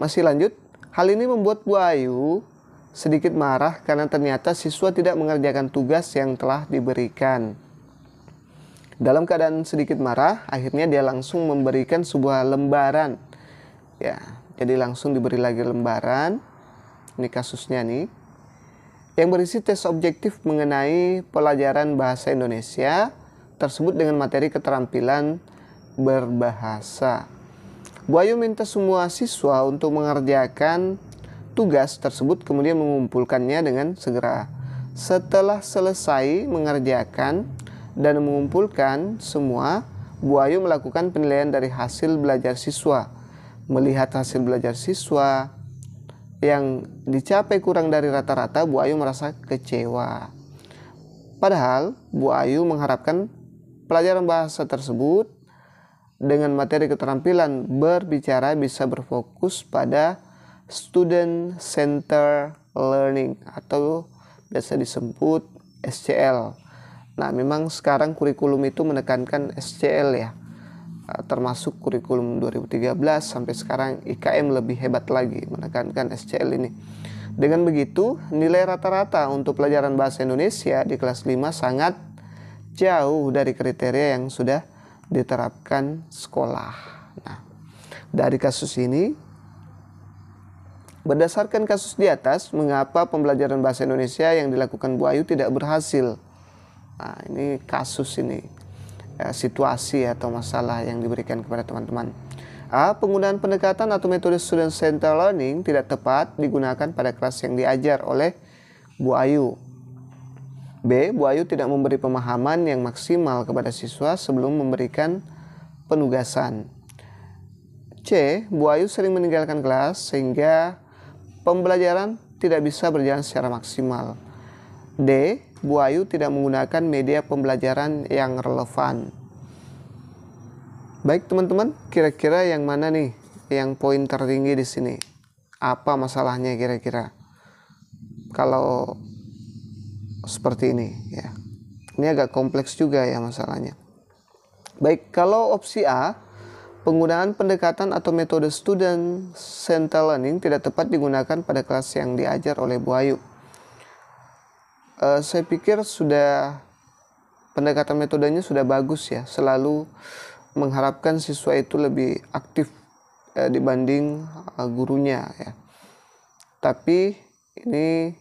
S1: Masih lanjut, hal ini membuat Bu Ayu sedikit marah karena ternyata siswa tidak mengerjakan tugas yang telah diberikan. Dalam keadaan sedikit marah, akhirnya dia langsung memberikan sebuah lembaran ya. Jadi langsung diberi lagi lembaran, ini kasusnya nih, yang berisi tes objektif mengenai pelajaran bahasa Indonesia tersebut dengan materi keterampilan berbahasa. Bu Ayu minta semua siswa untuk mengerjakan tugas tersebut, kemudian mengumpulkannya dengan segera. Setelah selesai mengerjakan dan mengumpulkan semua, Bu Ayu melakukan penilaian dari hasil belajar siswa. Melihat hasil belajar siswa yang dicapai kurang dari rata-rata, Bu Ayu merasa kecewa. Padahal Bu Ayu mengharapkan pelajaran bahasa tersebut dengan materi keterampilan berbicara bisa berfokus pada student center learning atau biasa disebut SCL. Nah, memang sekarang kurikulum itu menekankan SCL ya, termasuk kurikulum 2013 sampai sekarang IKM lebih hebat lagi menekankan SCL ini. Dengan begitu, nilai rata-rata untuk pelajaran bahasa Indonesia di kelas 5 sangat jauh dari kriteria yang sudah diterapkan sekolah. Nah, dari kasus ini, berdasarkan kasus di atas, mengapa pembelajaran bahasa Indonesia yang dilakukan Bu Ayu tidak berhasil? Nah, ini kasus ini, situasi atau masalah yang diberikan kepada teman-teman. A. Penggunaan pendekatan atau metode student center learning tidak tepat digunakan pada kelas yang diajar oleh Bu Ayu. B. Bu Ayu tidak memberi pemahaman yang maksimal kepada siswa sebelum memberikan penugasan. C. Bu Ayu sering meninggalkan kelas sehingga pembelajaran tidak bisa berjalan secara maksimal. D. Bu Ayu tidak menggunakan media pembelajaran yang relevan. Baik teman-teman, kira-kira yang mana nih yang poin tertinggi di sini? Apa masalahnya kira-kira? Kalau seperti ini ya. Ini agak kompleks juga ya masalahnya. Baik, kalau opsi A, penggunaan pendekatan atau metode student center learning tidak tepat digunakan pada kelas yang diajar oleh Bu Ayu. Saya pikir sudah pendekatan metodenya sudah bagus ya, selalu mengharapkan siswa itu lebih aktif dibanding gurunya ya. Tapi ini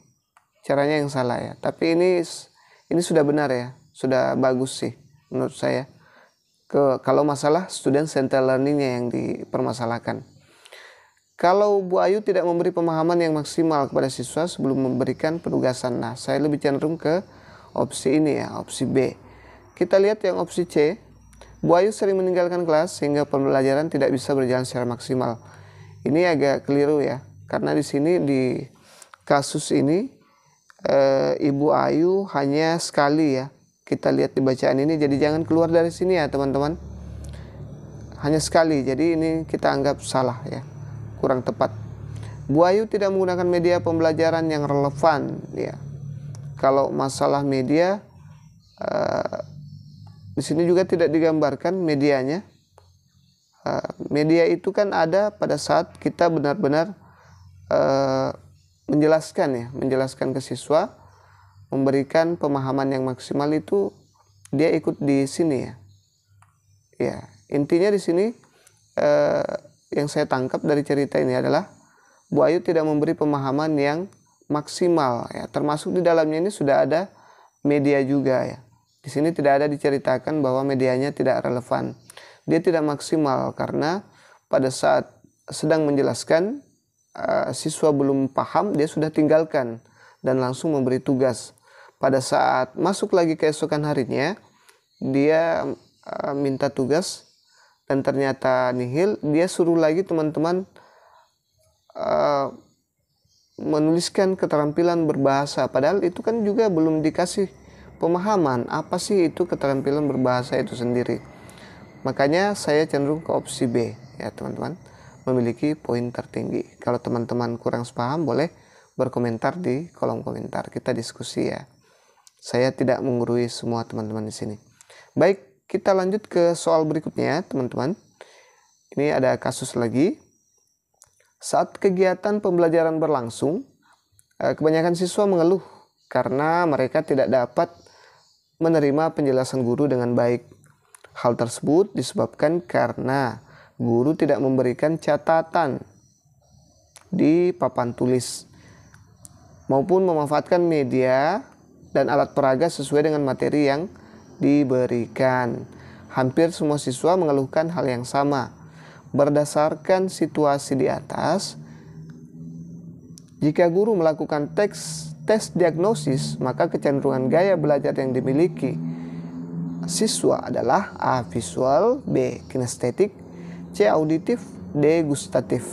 S1: caranya yang salah ya. Tapi ini sudah benar ya, sudah bagus sih menurut saya. Kalau masalah student center learningnya yang dipermasalahkan. Kalau Bu Ayu tidak memberi pemahaman yang maksimal kepada siswa sebelum memberikan penugasan. Nah, saya lebih cenderung ke opsi ini ya, opsi B. Kita lihat yang opsi C. Bu Ayu sering meninggalkan kelas sehingga pembelajaran tidak bisa berjalan secara maksimal. Ini agak keliru ya, karena di sini di kasus ini Ibu Ayu hanya sekali ya. Kita lihat di bacaan ini, jadi jangan keluar dari sini ya teman-teman. Hanya sekali, jadi ini kita anggap salah ya, kurang tepat. Bu Ayu tidak menggunakan media pembelajaran yang relevan ya. Kalau masalah media di sini juga tidak digambarkan medianya. Media itu kan ada pada saat kita benar-benar menjelaskan ke siswa, memberikan pemahaman yang maksimal, itu dia ikut di sini ya. Ya, intinya di sini yang saya tangkap dari cerita ini adalah Bu Ayu tidak memberi pemahaman yang maksimal ya. Termasuk di dalamnya ini sudah ada media juga ya. Di sini tidak ada diceritakan bahwa medianya tidak relevan. Dia tidak maksimal karena pada saat sedang menjelaskan siswa belum paham, dia sudah tinggalkan dan langsung memberi tugas. Pada saat masuk lagi keesokan harinya, dia minta tugas dan ternyata nihil, dia suruh lagi teman-teman menuliskan keterampilan berbahasa. Padahal itu kan juga belum dikasih pemahaman apa sih itu keterampilan berbahasa itu sendiri. Makanya saya cenderung ke opsi B ya teman-teman, memiliki poin tertinggi. Kalau teman-teman kurang paham boleh berkomentar di kolom komentar, kita diskusi ya. Saya tidak menggurui semua teman-teman di sini. Baik, kita lanjut ke soal berikutnya teman-teman. Ini ada kasus lagi. Saat kegiatan pembelajaran berlangsung, kebanyakan siswa mengeluh karena mereka tidak dapat menerima penjelasan guru dengan baik. Hal tersebut disebabkan karena guru tidak memberikan catatan di papan tulis maupun memanfaatkan media dan alat peraga sesuai dengan materi yang diberikan. Hampir semua siswa mengeluhkan hal yang sama. Berdasarkan situasi di atas, jika guru melakukan tes diagnosis, maka kecenderungan gaya belajar yang dimiliki siswa adalah A. Visual, B. Kinestetik, C. Auditif, D. Gustatif.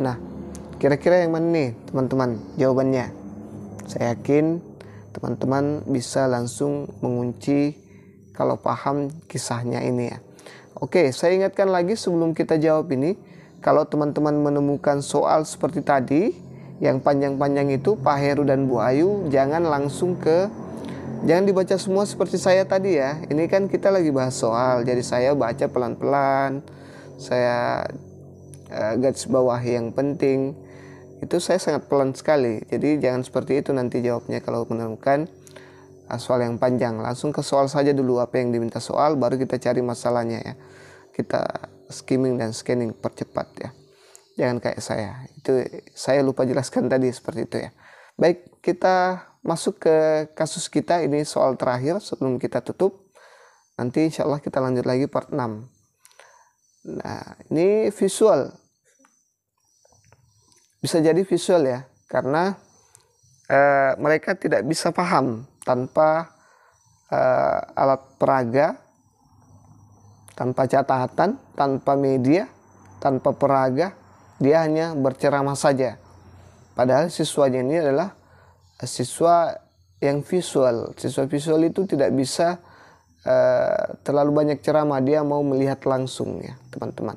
S1: Nah, kira-kira yang mana nih teman-teman jawabannya? Saya yakin teman-teman bisa langsung mengunci kalau paham kisahnya ini ya. Oke, saya ingatkan lagi sebelum kita jawab ini, kalau teman-teman menemukan soal seperti tadi yang panjang-panjang itu, Pak Heru dan Bu Ayu, jangan dibaca semua seperti saya tadi ya. Ini kan kita lagi bahas soal, jadi saya baca pelan-pelan, saya garis bawahi yang penting. Itu saya sangat pelan sekali. Jadi jangan seperti itu nanti jawabnya kalau menemukan soal yang panjang. Langsung ke soal saja dulu, apa yang diminta soal, baru kita cari masalahnya ya. Kita skimming dan scanning, percepat ya. Jangan kayak saya. Itu saya lupa jelaskan tadi seperti itu ya. Baik, kita masuk ke kasus kita. Ini soal terakhir sebelum kita tutup. Nanti insya Allah kita lanjut lagi part 6. Nah, ini visual. Bisa jadi visual ya, karena mereka tidak bisa paham tanpa alat peraga, tanpa catatan, tanpa media, tanpa peraga. Dia hanya berceramah saja. Padahal siswanya ini adalah siswa yang visual. Siswa visual itu tidak bisa terlalu banyak ceramah. Dia mau melihat langsung ya teman-teman.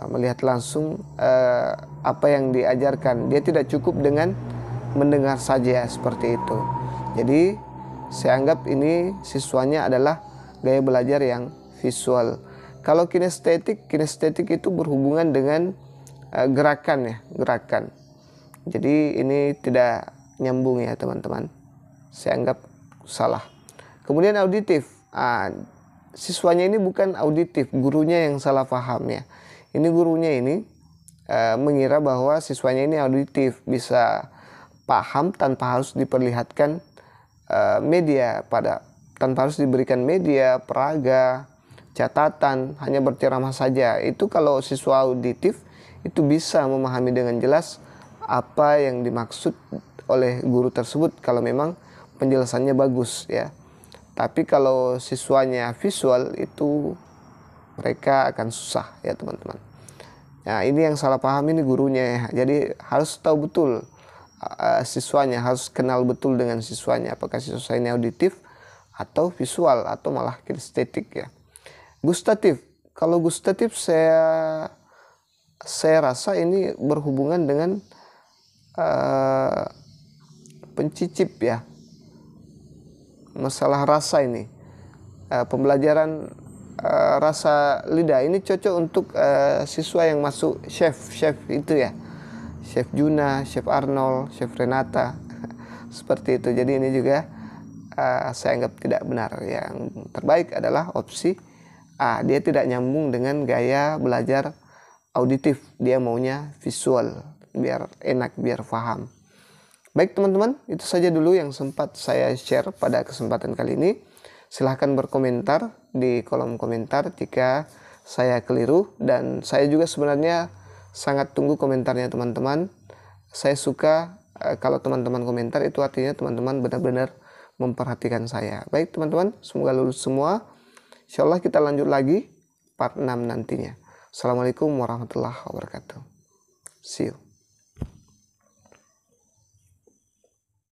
S1: Melihat langsung apa yang diajarkan. Dia tidak cukup dengan mendengar saja seperti itu. Jadi saya anggap ini siswanya adalah gaya belajar yang visual. Kalau kinestetik itu berhubungan dengan gerakan ya, gerakan. Jadi ini tidak nyambung ya teman-teman. Saya anggap salah. Kemudian auditif. Siswanya ini bukan auditif, gurunya yang salah paham ya. Ini gurunya ini mengira bahwa siswanya ini auditif, bisa paham tanpa harus diperlihatkan media, tanpa harus diberikan media, peraga, catatan, hanya berceramah saja. Itu kalau siswa auditif itu bisa memahami dengan jelas apa yang dimaksud oleh guru tersebut kalau memang penjelasannya bagus ya. Tapi kalau siswanya visual itu mereka akan susah ya teman-teman. Nah, ini yang salah paham ini gurunya ya. Jadi harus tahu betul siswanya, harus kenal betul dengan siswanya, apakah siswa ini auditif atau visual atau malah kinestetik ya. Gustatif. Kalau gustatif saya rasa ini berhubungan dengan pencicip ya. Masalah rasa ini. Pembelajaran rasa lidah ini cocok untuk siswa yang masuk chef itu ya, Chef Juna, Chef Arnold, Chef Renata seperti itu. Jadi ini juga saya anggap tidak benar. Yang terbaik adalah opsi A, dia tidak nyambung dengan gaya belajar auditif, dia maunya visual biar enak, biar paham. Baik teman-teman, itu saja dulu yang sempat saya share pada kesempatan kali ini. Silahkan berkomentar di kolom komentar jika saya keliru, dan saya juga sebenarnya sangat tunggu komentarnya teman-teman. Saya suka kalau teman-teman komentar, itu artinya teman-teman benar-benar memperhatikan saya. Baik teman-teman, semoga lulus semua. Insya Allah kita lanjut lagi part 6 nantinya. Assalamualaikum warahmatullahi wabarakatuh. See you.